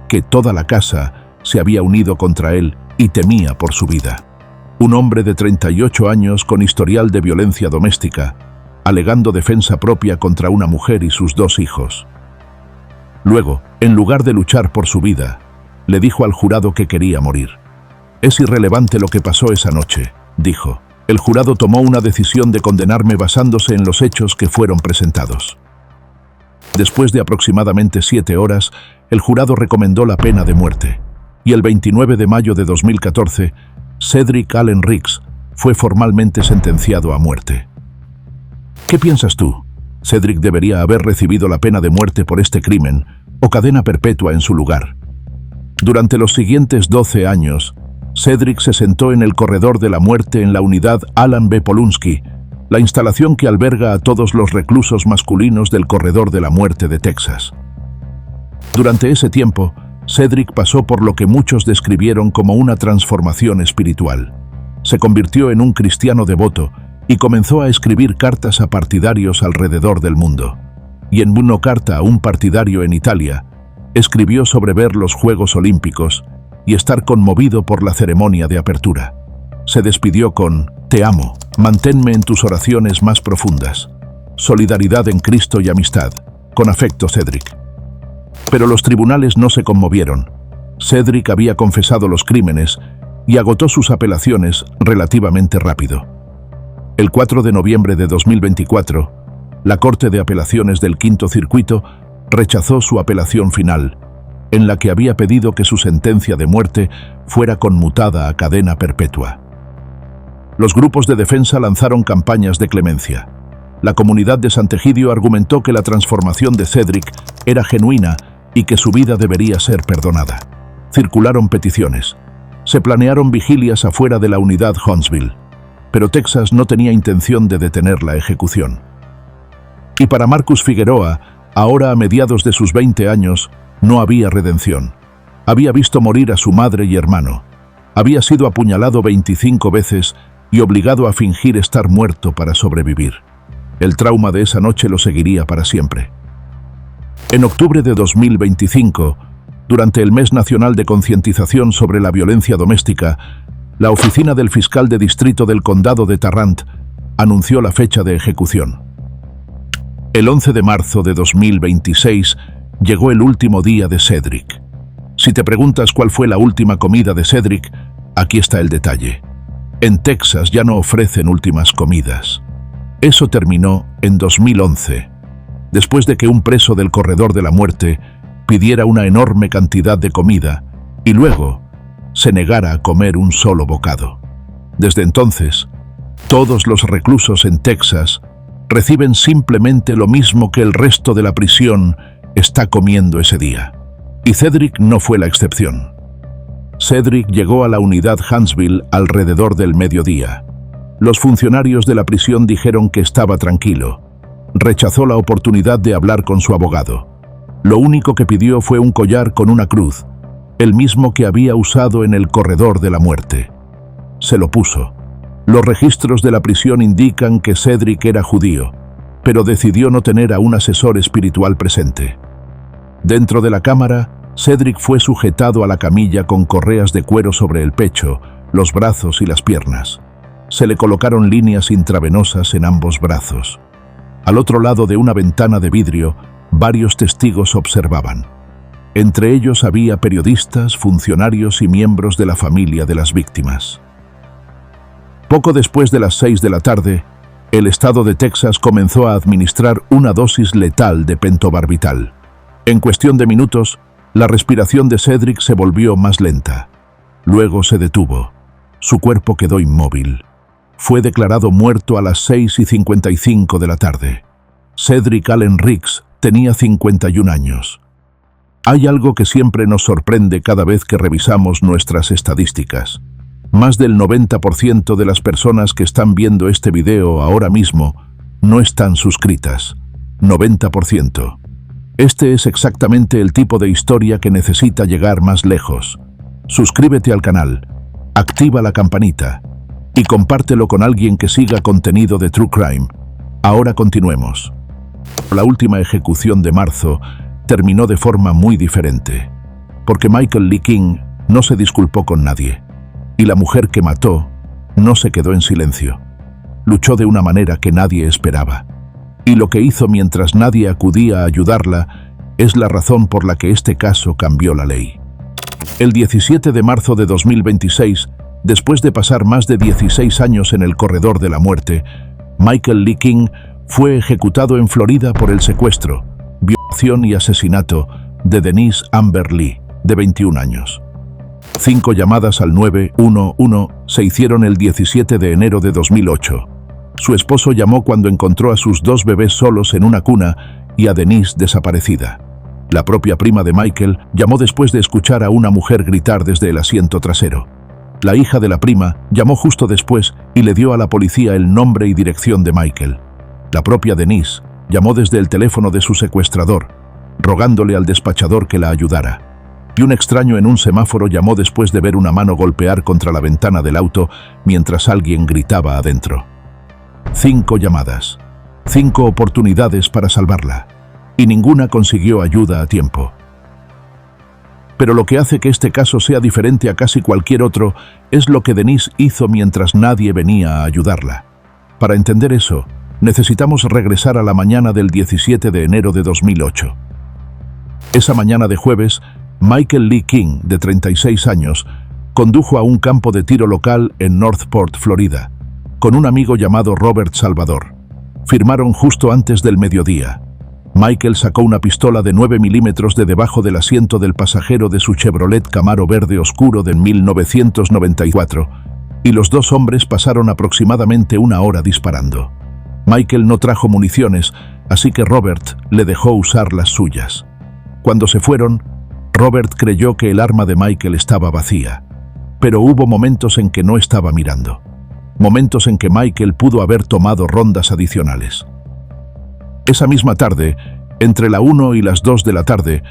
S1: que toda la casa se había unido contra él y temía por su vida. Un hombre de 38 años con historial de violencia doméstica, alegando defensa propia contra una mujer y sus 2 hijos. Luego, en lugar de luchar por su vida, le dijo al jurado que quería morir. «Es irrelevante lo que pasó esa noche», dijo. «El jurado tomó una decisión de condenarme basándose en los hechos que fueron presentados». Después de aproximadamente 7 horas, el jurado recomendó la pena de muerte, y el 29 de mayo de 2014, Cedric Allen Riggs fue formalmente sentenciado a muerte. ¿Qué piensas tú? ¿Cedric debería haber recibido la pena de muerte por este crimen o cadena perpetua en su lugar? Durante los siguientes 12 años, Cedric se sentó en el corredor de la muerte en la unidad Alan B. Polunsky, la instalación que alberga a todos los reclusos masculinos del corredor de la muerte de Texas. Durante ese tiempo, Cedric pasó por lo que muchos describieron como una transformación espiritual. Se convirtió en un cristiano devoto y comenzó a escribir cartas a partidarios alrededor del mundo. Y en una carta a un partidario en Italia, escribió sobre ver los Juegos Olímpicos y estar conmovido por la ceremonia de apertura. Se despidió con: «Te amo, manténme en tus oraciones más profundas. Solidaridad en Cristo y amistad. Con afecto, Cedric». Pero los tribunales no se conmovieron. Cedric había confesado los crímenes y agotó sus apelaciones relativamente rápido. El 4 de noviembre de 2024, la Corte de Apelaciones del Quinto Circuito rechazó su apelación final, en la que había pedido que su sentencia de muerte fuera conmutada a cadena perpetua. Los grupos de defensa lanzaron campañas de clemencia. La comunidad de Sant'Egidio argumentó que la transformación de Cedric era genuina y que su vida debería ser perdonada. Circularon peticiones. Se planearon vigilias afuera de la unidad Huntsville, pero Texas no tenía intención de detener la ejecución. Y para Marcus Figueroa, ahora a mediados de sus 20 años, no había redención. Había visto morir a su madre y hermano. Había sido apuñalado 25 veces y obligado a fingir estar muerto para sobrevivir. El trauma de esa noche lo seguiría para siempre. En octubre de 2025, durante el Mes Nacional de Concientización sobre la Violencia Doméstica, la oficina del fiscal de distrito del condado de Tarrant anunció la fecha de ejecución. El 11 de marzo de 2026 llegó el último día de Cedric. Si te preguntas cuál fue la última comida de Cedric, aquí está el detalle. En Texas ya no ofrecen últimas comidas. Eso terminó en 2011, después de que un preso del corredor de la muerte pidiera una enorme cantidad de comida y luego se negara a comer un solo bocado. Desde entonces, todos los reclusos en Texas reciben simplemente lo mismo que el resto de la prisión está comiendo ese día. Y Cedric no fue la excepción. Cedric llegó a la unidad Huntsville alrededor del mediodía. Los funcionarios de la prisión dijeron que estaba tranquilo. Rechazó la oportunidad de hablar con su abogado. Lo único que pidió fue un collar con una cruz, el mismo que había usado en el corredor de la muerte. Se lo puso. Los registros de la prisión indican que Cedric era judío, pero decidió no tener a un asesor espiritual presente. Dentro de la cámara, Cedric fue sujetado a la camilla con correas de cuero sobre el pecho, los brazos y las piernas. Se le colocaron líneas intravenosas en ambos brazos. Al otro lado de una ventana de vidrio, varios testigos observaban. Entre ellos había periodistas, funcionarios y miembros de la familia de las víctimas. Poco después de las 6 de la tarde, el estado de Texas comenzó a administrar una dosis letal de pentobarbital. En cuestión de minutos, la respiración de Cedric se volvió más lenta. Luego se detuvo. Su cuerpo quedó inmóvil. Fue declarado muerto a las 6:55 de la tarde. Cedric Allen Riggs tenía 51 años. Hay algo que siempre nos sorprende cada vez que revisamos nuestras estadísticas. Más del 90% de las personas que están viendo este video ahora mismo no están suscritas. 90%. Este es exactamente el tipo de historia que necesita llegar más lejos. Suscríbete al canal, activa la campanita y compártelo con alguien que siga contenido de True Crime. Ahora continuemos. La última ejecución de marzo terminó de forma muy diferente, porque Michael Lee King no se disculpó con nadie, y la mujer que mató no se quedó en silencio. Luchó de una manera que nadie esperaba, y lo que hizo mientras nadie acudía a ayudarla es la razón por la que este caso cambió la ley. El 17 de marzo de 2026, después de pasar más de 16 años en el corredor de la muerte, Michael Lee King fue ejecutado en Florida por el secuestro, violación y asesinato de Denise Amber Lee, de 21 años. 5 llamadas al 911 se hicieron el 17 de enero de 2008. Su esposo llamó cuando encontró a sus 2 bebés solos en una cuna y a Denise desaparecida. La propia prima de Michael llamó después de escuchar a una mujer gritar desde el asiento trasero. La hija de la prima llamó justo después y le dio a la policía el nombre y dirección de Michael. La propia Denise llamó desde el teléfono de su secuestrador, rogándole al despachador que la ayudara. Y un extraño en un semáforo llamó después de ver una mano golpear contra la ventana del auto mientras alguien gritaba adentro. 5 llamadas, 5 oportunidades para salvarla, y ninguna consiguió ayuda a tiempo. Pero lo que hace que este caso sea diferente a casi cualquier otro es lo que Denise hizo mientras nadie venía a ayudarla. Para entender eso, necesitamos regresar a la mañana del 17 de enero de 2008. Esa mañana de jueves, Michael Lee King, de 36 años, condujo a un campo de tiro local en Northport, Florida, con un amigo llamado Robert Salvador. Firmaron justo antes del mediodía. Michael sacó una pistola de 9 milímetros de debajo del asiento del pasajero de su Chevrolet Camaro verde oscuro de 1994, y los 2 hombres pasaron aproximadamente 1 hora disparando. Michael no trajo municiones, así que Robert le dejó usar las suyas. Cuando se fueron, Robert creyó que el arma de Michael estaba vacía, pero hubo momentos en que no estaba mirando. Momentos en que Michael pudo haber tomado rondas adicionales. Esa misma tarde, entre la 1 y las 2 de la tarde,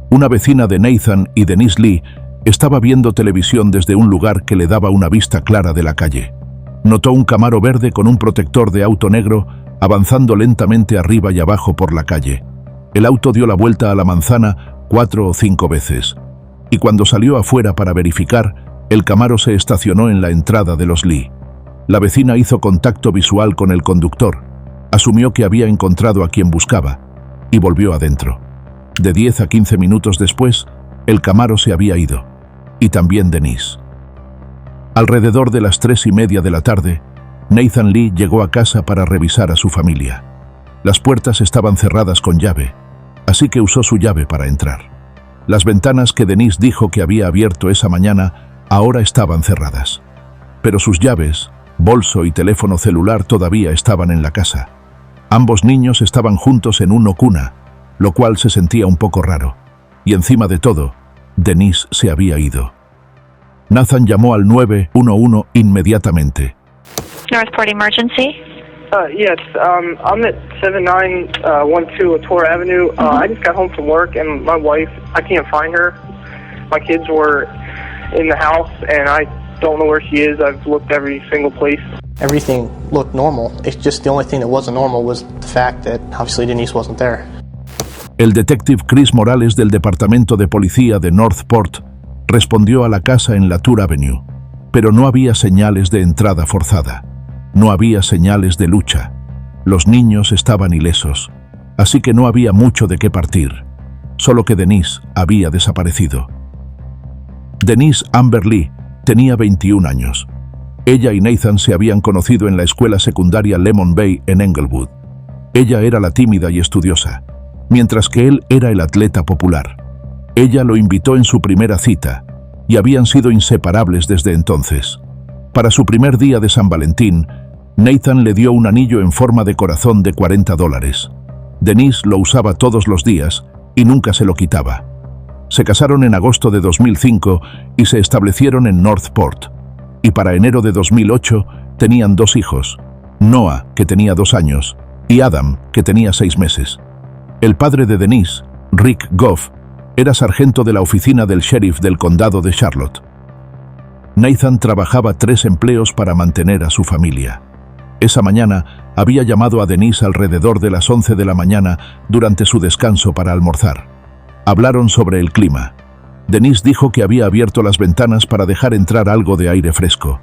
S1: una vecina de Nathan y Denise Lee estaba viendo televisión desde un lugar que le daba una vista clara de la calle. Notó un Camaro verde con un protector de auto negro avanzando lentamente arriba y abajo por la calle. El auto dio la vuelta a la manzana 4 o 5 veces, y cuando salió afuera para verificar, el Camaro se estacionó en la entrada de los Lee. La vecina hizo contacto visual con el conductor, asumió que había encontrado a quien buscaba y volvió adentro. De 10 a 15 minutos después, el Camaro se había ido, y también Denise. Alrededor de las 3:30 de la tarde, Nathan Lee llegó a casa para revisar a su familia. Las puertas estaban cerradas con llave, así que usó su llave para entrar. Las ventanas que Denise dijo que había abierto esa mañana ahora estaban cerradas, pero sus llaves, bolso y teléfono celular todavía estaban en la casa. Ambos niños estaban juntos en una cuna, lo cual se sentía un poco raro. Y encima de todo, Denise se había ido. Nathan llamó al 911 inmediatamente.
S2: Northport Emergency.
S3: Yes, I'm at 7912 Latour Avenue. I just got home from work and my wife, I can't find her. My kids were in the house and I don't know where she is. I've looked every single place.
S4: Everything looked normal. It's just the only thing that wasn't normal was the fact that obviously Denise wasn't there.
S1: El detective Chris Morales del Departamento de Policía de Northport respondió a la casa en Latour Avenue, pero no había señales de entrada forzada. No había señales de lucha. Los niños estaban ilesos, así que no había mucho de qué partir. Solo que Denise había desaparecido. Denise Amber Lee tenía 21 años. Ella y Nathan se habían conocido en la escuela secundaria Lemon Bay en Englewood. Ella era la tímida y estudiosa, mientras que él era el atleta popular. Ella lo invitó en su primera cita, y habían sido inseparables desde entonces. Para su primer día de San Valentín, Nathan le dio un anillo en forma de corazón de $40. Denise lo usaba todos los días y nunca se lo quitaba. Se casaron en agosto de 2005 y se establecieron en Northport. Y para enero de 2008 tenían 2 hijos, Noah, que tenía 2 años, y Adam, que tenía 6 meses. El padre de Denise, Rick Goff, era sargento de la oficina del sheriff del condado de Charlotte. Nathan trabajaba 3 empleos para mantener a su familia. Esa mañana había llamado a Denise alrededor de las 11 de la mañana durante su descanso para almorzar. Hablaron sobre el clima. Denise dijo que había abierto las ventanas para dejar entrar algo de aire fresco.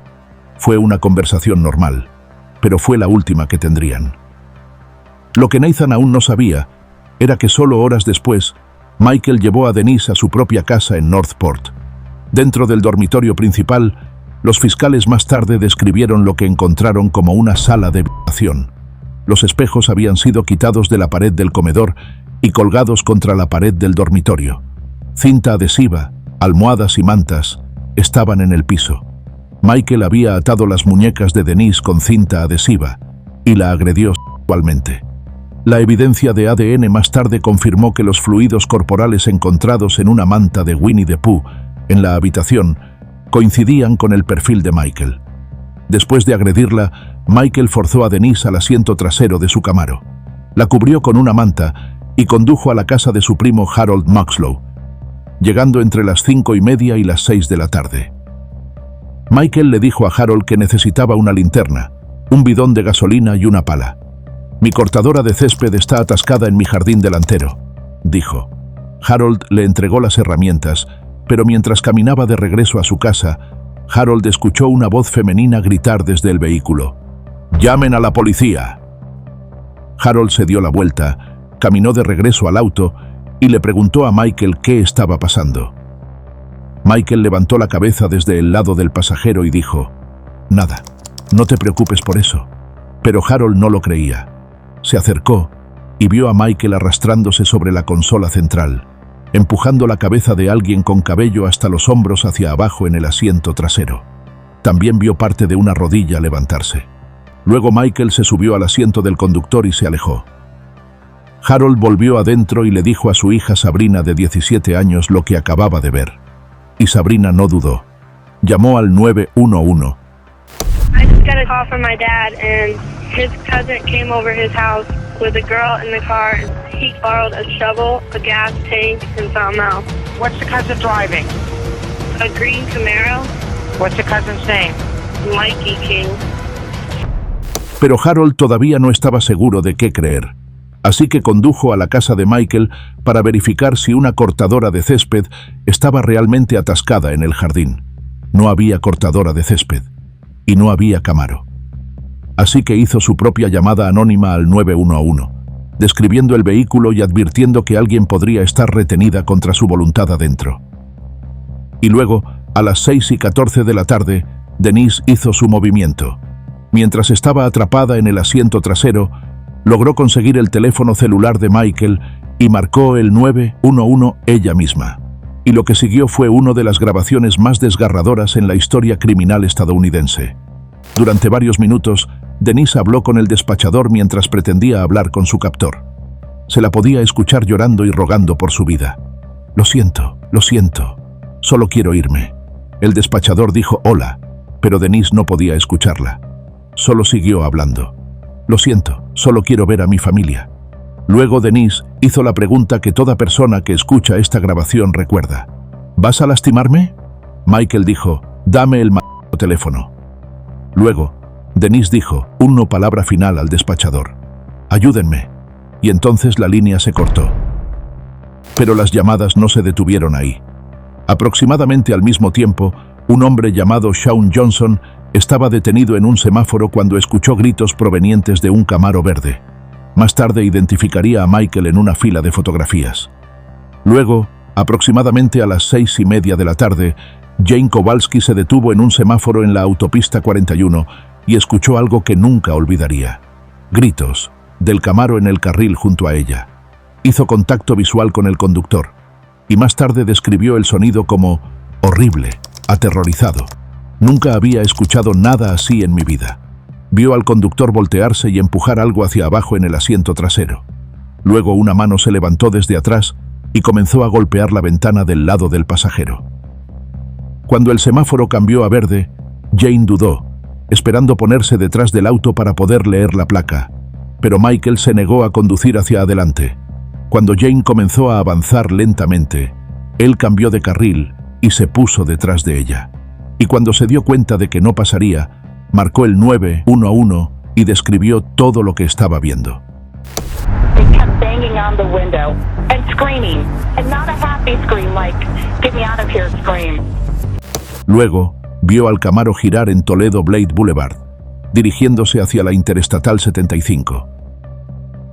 S1: Fue una conversación normal, pero fue la última que tendrían. Lo que Nathan aún no sabía era que solo horas después, Michael llevó a Denise a su propia casa en Northport. Dentro del dormitorio principal, los fiscales más tarde describieron lo que encontraron como una sala de violación. Los espejos habían sido quitados de la pared del comedor y colgados contra la pared del dormitorio. Cinta adhesiva, almohadas y mantas estaban en el piso. Michael había atado las muñecas de Denise con cinta adhesiva y la agredió sexualmente. La evidencia de ADN más tarde confirmó que los fluidos corporales encontrados en una manta de Winnie the Pooh en la habitación coincidían con el perfil de Michael. Después de agredirla, Michael forzó a Denise al asiento trasero de su Camaro. La cubrió con una manta y condujo a la casa de su primo Harold Muxlow, llegando entre las 5:30 y las 6 de la tarde. Michael le dijo a Harold que necesitaba una linterna, un bidón de gasolina y una pala. «Mi cortadora de césped está atascada en mi jardín delantero», dijo. Harold le entregó las herramientas, pero mientras caminaba de regreso a su casa, Harold escuchó una voz femenina gritar desde el vehículo: «¡Llamen a la policía!». Harold se dio la vuelta, caminó de regreso al auto y le preguntó a Michael qué estaba pasando. Michael levantó la cabeza desde el lado del pasajero y dijo: «Nada, no te preocupes por eso». Pero Harold no lo creía. Se acercó y vio a Michael arrastrándose sobre la consola central, empujando la cabeza de alguien con cabello hasta los hombros hacia abajo en el asiento trasero. También vio parte de una rodilla levantarse. Luego Michael se subió al asiento del conductor y se alejó. Harold volvió adentro y le dijo a su hija Sabrina de 17 años lo que acababa de ver. Y Sabrina no dudó. Llamó al 911.
S2: I just got a call from my dad, and his cousin came over his house with a girl in the car. He borrowed a shovel, a gas tank, and something else.
S5: What's the cousin driving?
S2: A green Camaro.
S5: What's the cousin's name?
S2: Mikey King.
S1: Pero Harold todavía no estaba seguro de qué creer. Así que condujo a la casa de Michael para verificar si una cortadora de césped estaba realmente atascada en el jardín. No había cortadora de césped y no había Camaro. Así que hizo su propia llamada anónima al 911, describiendo el vehículo y advirtiendo que alguien podría estar retenida contra su voluntad adentro. Y luego, a las 6:14 de la tarde, Denise hizo su movimiento. Mientras estaba atrapada en el asiento trasero, logró conseguir el teléfono celular de Michael y marcó el 911 ella misma. Y lo que siguió fue una de las grabaciones más desgarradoras en la historia criminal estadounidense. Durante varios minutos, Denise habló con el despachador mientras pretendía hablar con su captor. Se la podía escuchar llorando y rogando por su vida. Lo siento, solo quiero irme. El despachador dijo hola, pero Denise no podía escucharla. Solo siguió hablando. Lo siento, solo quiero ver a mi familia. Luego Denise hizo la pregunta que toda persona que escucha esta grabación recuerda. ¿Vas a lastimarme? Michael dijo, dame el teléfono. Luego, Denise dijo una palabra final al despachador. Ayúdenme. Y entonces la línea se cortó. Pero las llamadas no se detuvieron ahí. Aproximadamente al mismo tiempo, un hombre llamado Shaun Johnson estaba detenido en un semáforo cuando escuchó gritos provenientes de un Camaro verde. Más tarde identificaría a Michael en una fila de fotografías. Luego, aproximadamente a las 6:30 de la tarde, Jane Kowalski se detuvo en un semáforo en la autopista 41 y escuchó algo que nunca olvidaría. Gritos del Camaro en el carril junto a ella. Hizo contacto visual con el conductor y más tarde describió el sonido como horrible, aterrorizado. Nunca había escuchado nada así en mi vida. Vio al conductor voltearse y empujar algo hacia abajo en el asiento trasero. Luego una mano se levantó desde atrás y comenzó a golpear la ventana del lado del pasajero. Cuando el semáforo cambió a verde, Jane dudó, esperando ponerse detrás del auto para poder leer la placa, pero Michael se negó a conducir hacia adelante. Cuando Jane comenzó a avanzar lentamente, él cambió de carril y se puso detrás de ella. Y cuando se dio cuenta de que no pasaría, marcó el 911 y describió todo lo que estaba viendo.
S6: They kept banging on the window and screaming, and not a happy scream like, get me out of here scream.
S1: Luego, vio al Camaro girar en Toledo Blade Boulevard, dirigiéndose hacia la Interestatal 75.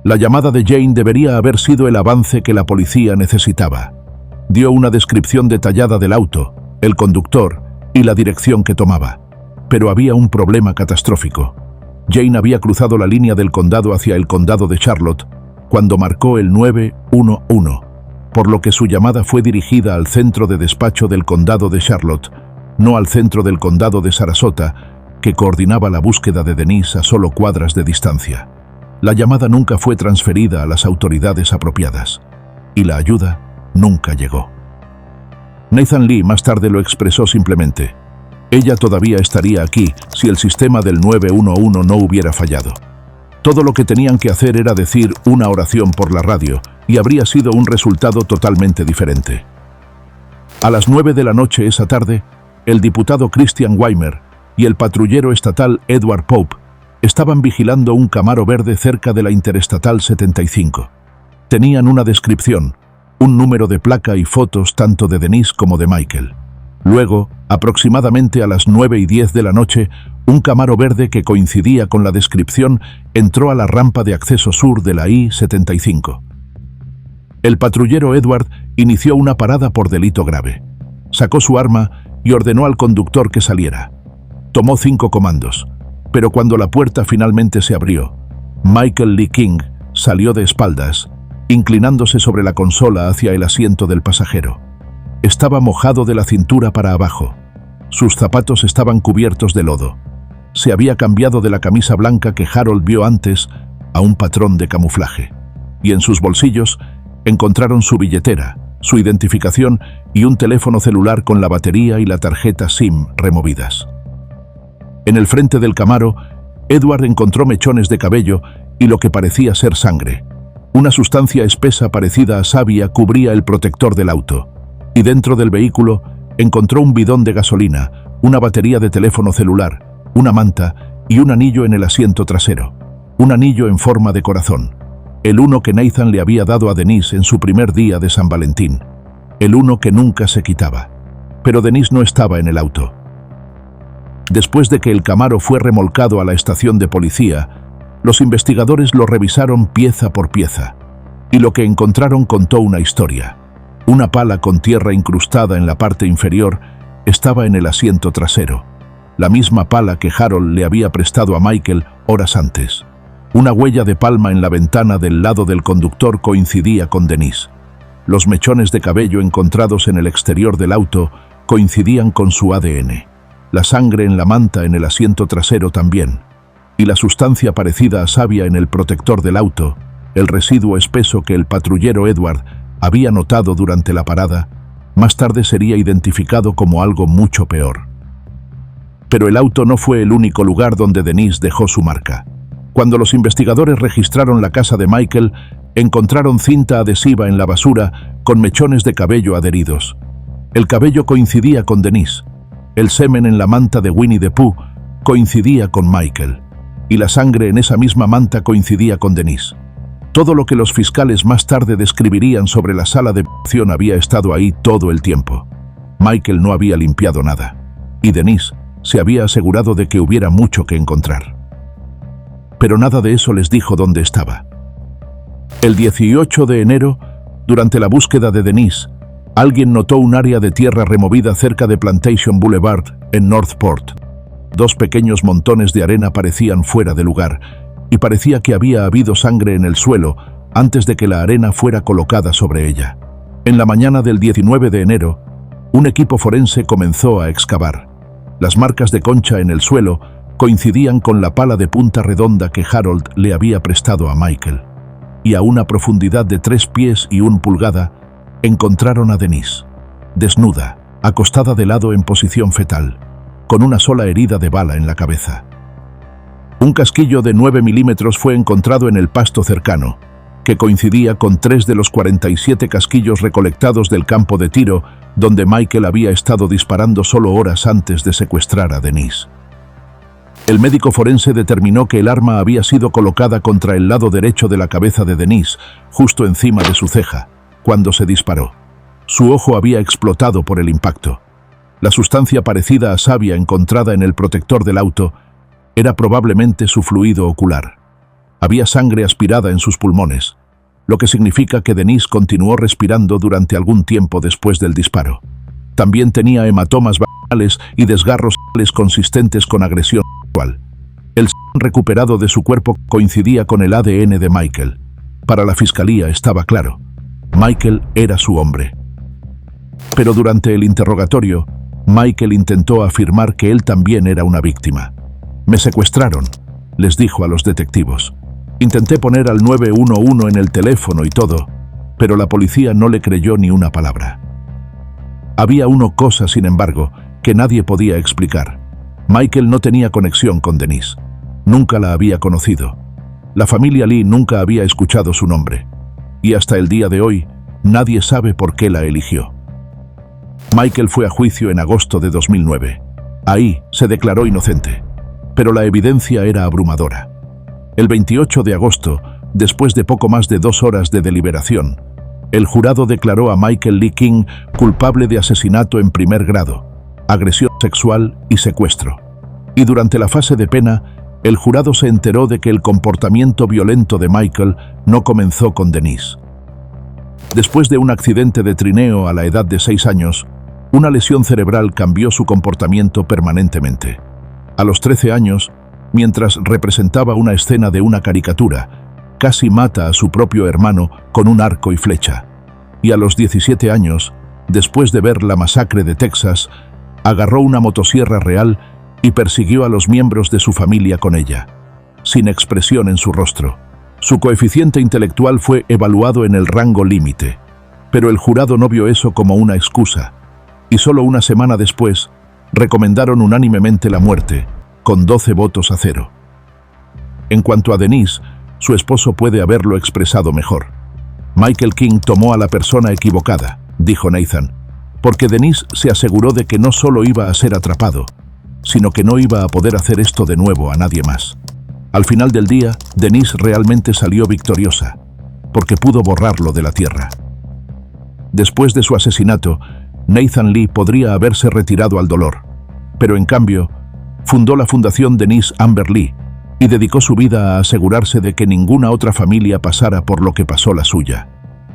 S1: La llamada de Jane debería haber sido el avance que la policía necesitaba. Dio una descripción detallada del auto, el conductor y la dirección que tomaba. Pero había un problema catastrófico. Jane había cruzado la línea del condado hacia el condado de Charlotte cuando marcó el 911, por lo que su llamada fue dirigida al centro de despacho del condado de Charlotte, no al centro del condado de Sarasota, que coordinaba la búsqueda de Denise a solo cuadras de distancia. La llamada nunca fue transferida a las autoridades apropiadas, y la ayuda nunca llegó. Nathan Lee más tarde lo expresó simplemente: ella todavía estaría aquí si el sistema del 911 no hubiera fallado. Todo lo que tenían que hacer era decir una oración por la radio y habría sido un resultado totalmente diferente. A las 9 de la noche esa tarde, el diputado Christian Weimer y el patrullero estatal Edward Pope estaban vigilando un Camaro verde cerca de la Interestatal 75. Tenían una descripción, un número de placa y fotos tanto de Denise como de Michael. Luego, aproximadamente a las 9:10 de la noche, un Camaro verde que coincidía con la descripción entró a la rampa de acceso sur de la I-75. El patrullero Edward inició una parada por delito grave. Sacó su arma y ordenó al conductor que saliera. Tomó 5 comandos, pero cuando la puerta finalmente se abrió, Michael Lee King salió de espaldas, inclinándose sobre la consola hacia el asiento del pasajero. Estaba mojado de la cintura para abajo. Sus zapatos estaban cubiertos de lodo. Se había cambiado de la camisa blanca que Harold vio antes a un patrón de camuflaje. Y en sus bolsillos encontraron su billetera, su identificación y un teléfono celular con la batería y la tarjeta SIM removidas. En el frente del Camaro, Edward encontró mechones de cabello y lo que parecía ser sangre. Una sustancia espesa parecida a savia cubría el protector del auto. Y dentro del vehículo encontró un bidón de gasolina, una batería de teléfono celular, una manta y un anillo en el asiento trasero. Un anillo en forma de corazón. El uno que Nathan le había dado a Denise en su primer día de San Valentín. El uno que nunca se quitaba. Pero Denise no estaba en el auto. Después de que el Camaro fue remolcado a la estación de policía, los investigadores lo revisaron pieza por pieza. Y lo que encontraron contó una historia. Una pala con tierra incrustada en la parte inferior estaba en el asiento trasero. La misma pala que Harold le había prestado a Michael horas antes. Una huella de palma en la ventana del lado del conductor coincidía con Denise. Los mechones de cabello encontrados en el exterior del auto coincidían con su ADN. La sangre en la manta en el asiento trasero también. Y la sustancia parecida a savia en el protector del auto, el residuo espeso que el patrullero Edward había notado durante la parada, más tarde sería identificado como algo mucho peor. Pero el auto no fue el único lugar donde Denise dejó su marca. Cuando los investigadores registraron la casa de Michael, encontraron cinta adhesiva en la basura con mechones de cabello adheridos. El cabello coincidía con Denise. El semen en la manta de Winnie the Pooh coincidía con Michael. Y la sangre en esa misma manta coincidía con Denise. Todo lo que los fiscales más tarde describirían sobre la sala de acción había estado ahí todo el tiempo. Michael no había limpiado nada. Y Denise se había asegurado de que hubiera mucho que encontrar. Pero nada de eso les dijo dónde estaba. El 18 de enero, durante la búsqueda de Denise, alguien notó un área de tierra removida cerca de Plantation Boulevard, en Northport. 2 pequeños montones de arena parecían fuera de lugar, y parecía que había habido sangre en el suelo antes de que la arena fuera colocada sobre ella. En la mañana del 19 de enero, un equipo forense comenzó a excavar. Las marcas de concha en el suelo coincidían con la pala de punta redonda que Harold le había prestado a Michael. Y a una profundidad de 3 pies y 1 pulgada, encontraron a Denise, desnuda, acostada de lado en posición fetal, con una sola herida de bala en la cabeza. Un casquillo de 9 milímetros fue encontrado en el pasto cercano, que coincidía con 3 de los 47 casquillos recolectados del campo de tiro donde Michael había estado disparando solo horas antes de secuestrar a Denise. El médico forense determinó que el arma había sido colocada contra el lado derecho de la cabeza de Denise, justo encima de su ceja, cuando se disparó. Su ojo había explotado por el impacto. La sustancia parecida a savia encontrada en el protector del auto era probablemente su fluido ocular. Había sangre aspirada en sus pulmones, lo que significa que Denise continuó respirando durante algún tiempo después del disparo. También tenía hematomas vaginales y desgarros consistentes con agresión sexual. El semen recuperado de su cuerpo coincidía con el ADN de Michael. Para la fiscalía estaba claro: Michael era su hombre. Pero durante el interrogatorio, Michael intentó afirmar que él también era una víctima. «Me secuestraron», les dijo a los detectivos. «Intenté poner al 911 en el teléfono y todo, pero la policía no le creyó ni una palabra». Había una cosa, sin embargo, que nadie podía explicar. Michael no tenía conexión con Denise. Nunca la había conocido. La familia Lee nunca había escuchado su nombre. Y hasta el día de hoy, nadie sabe por qué la eligió. Michael fue a juicio en agosto de 2009. Ahí se declaró inocente. Pero la evidencia era abrumadora. El 28 de agosto, después de poco más de 2 horas de deliberación, el jurado declaró a Michael Lee King culpable de asesinato en primer grado, agresión sexual y secuestro. Y durante la fase de pena, el jurado se enteró de que el comportamiento violento de Michael no comenzó con Denise. Después de un accidente de trineo a la edad de 6 años, una lesión cerebral cambió su comportamiento permanentemente. A los 13 años, mientras representaba una escena de una caricatura, casi mata a su propio hermano con un arco y flecha. Y a los 17 años, después de ver la masacre de Texas, agarró una motosierra real y persiguió a los miembros de su familia con ella, sin expresión en su rostro. Su coeficiente intelectual fue evaluado en el rango límite, pero el jurado no vio eso como una excusa, y solo una semana después, recomendaron unánimemente la muerte, con 12 votos a 0. En cuanto a Denise, su esposo puede haberlo expresado mejor. Michael King tomó a la persona equivocada, dijo Nathan, porque Denise se aseguró de que no solo iba a ser atrapado, sino que no iba a poder hacer esto de nuevo a nadie más. Al final del día, Denise realmente salió victoriosa, porque pudo borrarlo de la tierra. Después de su asesinato, Nathan Lee podría haberse retirado al dolor, pero en cambio, fundó la Fundación Denise Amber Lee y dedicó su vida a asegurarse de que ninguna otra familia pasara por lo que pasó la suya.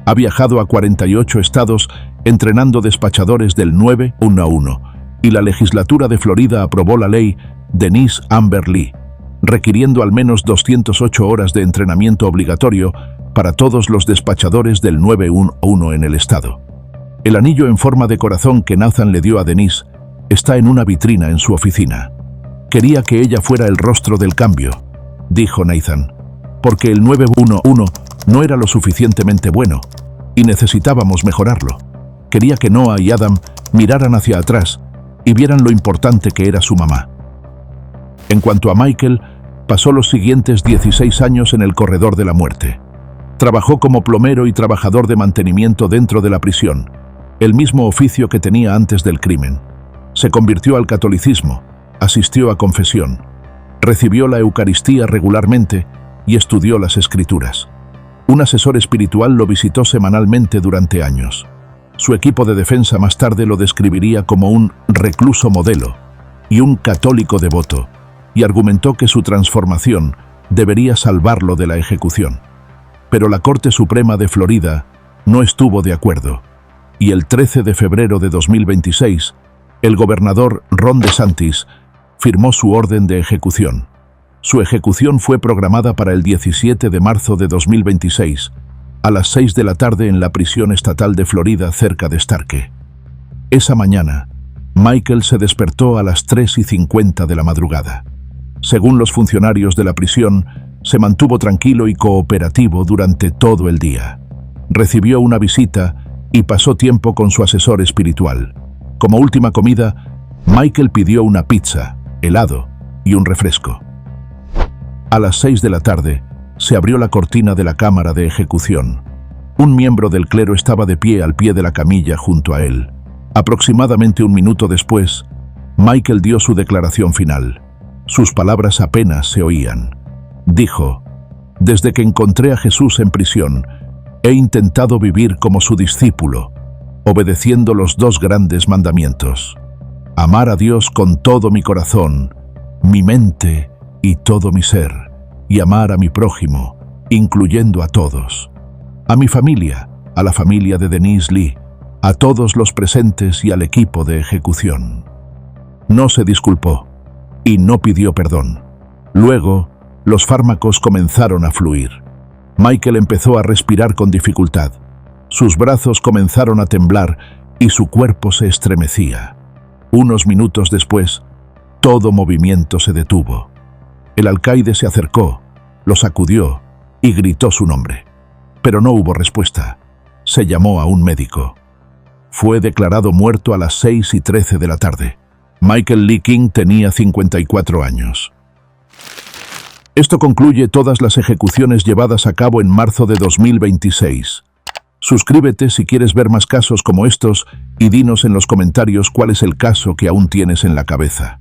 S1: Ha viajado a 48 estados entrenando despachadores del 911 y la legislatura de Florida aprobó la ley Denise Amber Lee, requiriendo al menos 208 horas de entrenamiento obligatorio para todos los despachadores del 911 en el estado. El anillo en forma de corazón que Nathan le dio a Denise está en una vitrina en su oficina. Quería que ella fuera el rostro del cambio, dijo Nathan, porque el 911 no era lo suficientemente bueno y necesitábamos mejorarlo. Quería que Noah y Adam miraran hacia atrás y vieran lo importante que era su mamá. En cuanto a Michael, pasó los siguientes 16 años en el corredor de la muerte. Trabajó como plomero y trabajador de mantenimiento dentro de la prisión, el mismo oficio que tenía antes del crimen. Se convirtió al catolicismo, asistió a confesión, recibió la Eucaristía regularmente y estudió las Escrituras. Un asesor espiritual lo visitó semanalmente durante años. Su equipo de defensa más tarde lo describiría como un recluso modelo y un católico devoto, y argumentó que su transformación debería salvarlo de la ejecución. Pero la Corte Suprema de Florida no estuvo de acuerdo, y el 13 de febrero de 2026, el gobernador Ron DeSantis firmó su orden de ejecución. Su ejecución fue programada para el 17 de marzo de 2026, a las 6 de la tarde en la prisión estatal de Florida cerca de Starke. Esa mañana, Michael se despertó a las 3:50 de la madrugada. Según los funcionarios de la prisión, se mantuvo tranquilo y cooperativo durante todo el día. Recibió una visita y pasó tiempo con su asesor espiritual. Como última comida, Michael pidió una pizza, helado y un refresco. A las 6 de la tarde, se abrió la cortina de la cámara de ejecución. Un miembro del clero estaba de pie al pie de la camilla junto a él. Aproximadamente un minuto después, Michael dio su declaración final. Sus palabras apenas se oían. Dijo: «Desde que encontré a Jesús en prisión, he intentado vivir como su discípulo, obedeciendo los 2 grandes mandamientos: amar a Dios con todo mi corazón, mi mente y todo mi ser, y amar a mi prójimo, incluyendo a todos. A mi familia, a la familia de Denise Lee, a todos los presentes y al equipo de ejecución». No se disculpó y no pidió perdón. Luego, los fármacos comenzaron a fluir. Michael empezó a respirar con dificultad. Sus brazos comenzaron a temblar y su cuerpo se estremecía. Unos minutos después, todo movimiento se detuvo. El alcaide se acercó, lo sacudió y gritó su nombre. Pero no hubo respuesta. Se llamó a un médico. Fue declarado muerto a las 6:13 de la tarde. Michael Lee King tenía 54 años. Esto concluye todas las ejecuciones llevadas a cabo en marzo de 2026. Suscríbete si quieres ver más casos como estos y dinos en los comentarios cuál es el caso que aún tienes en la cabeza.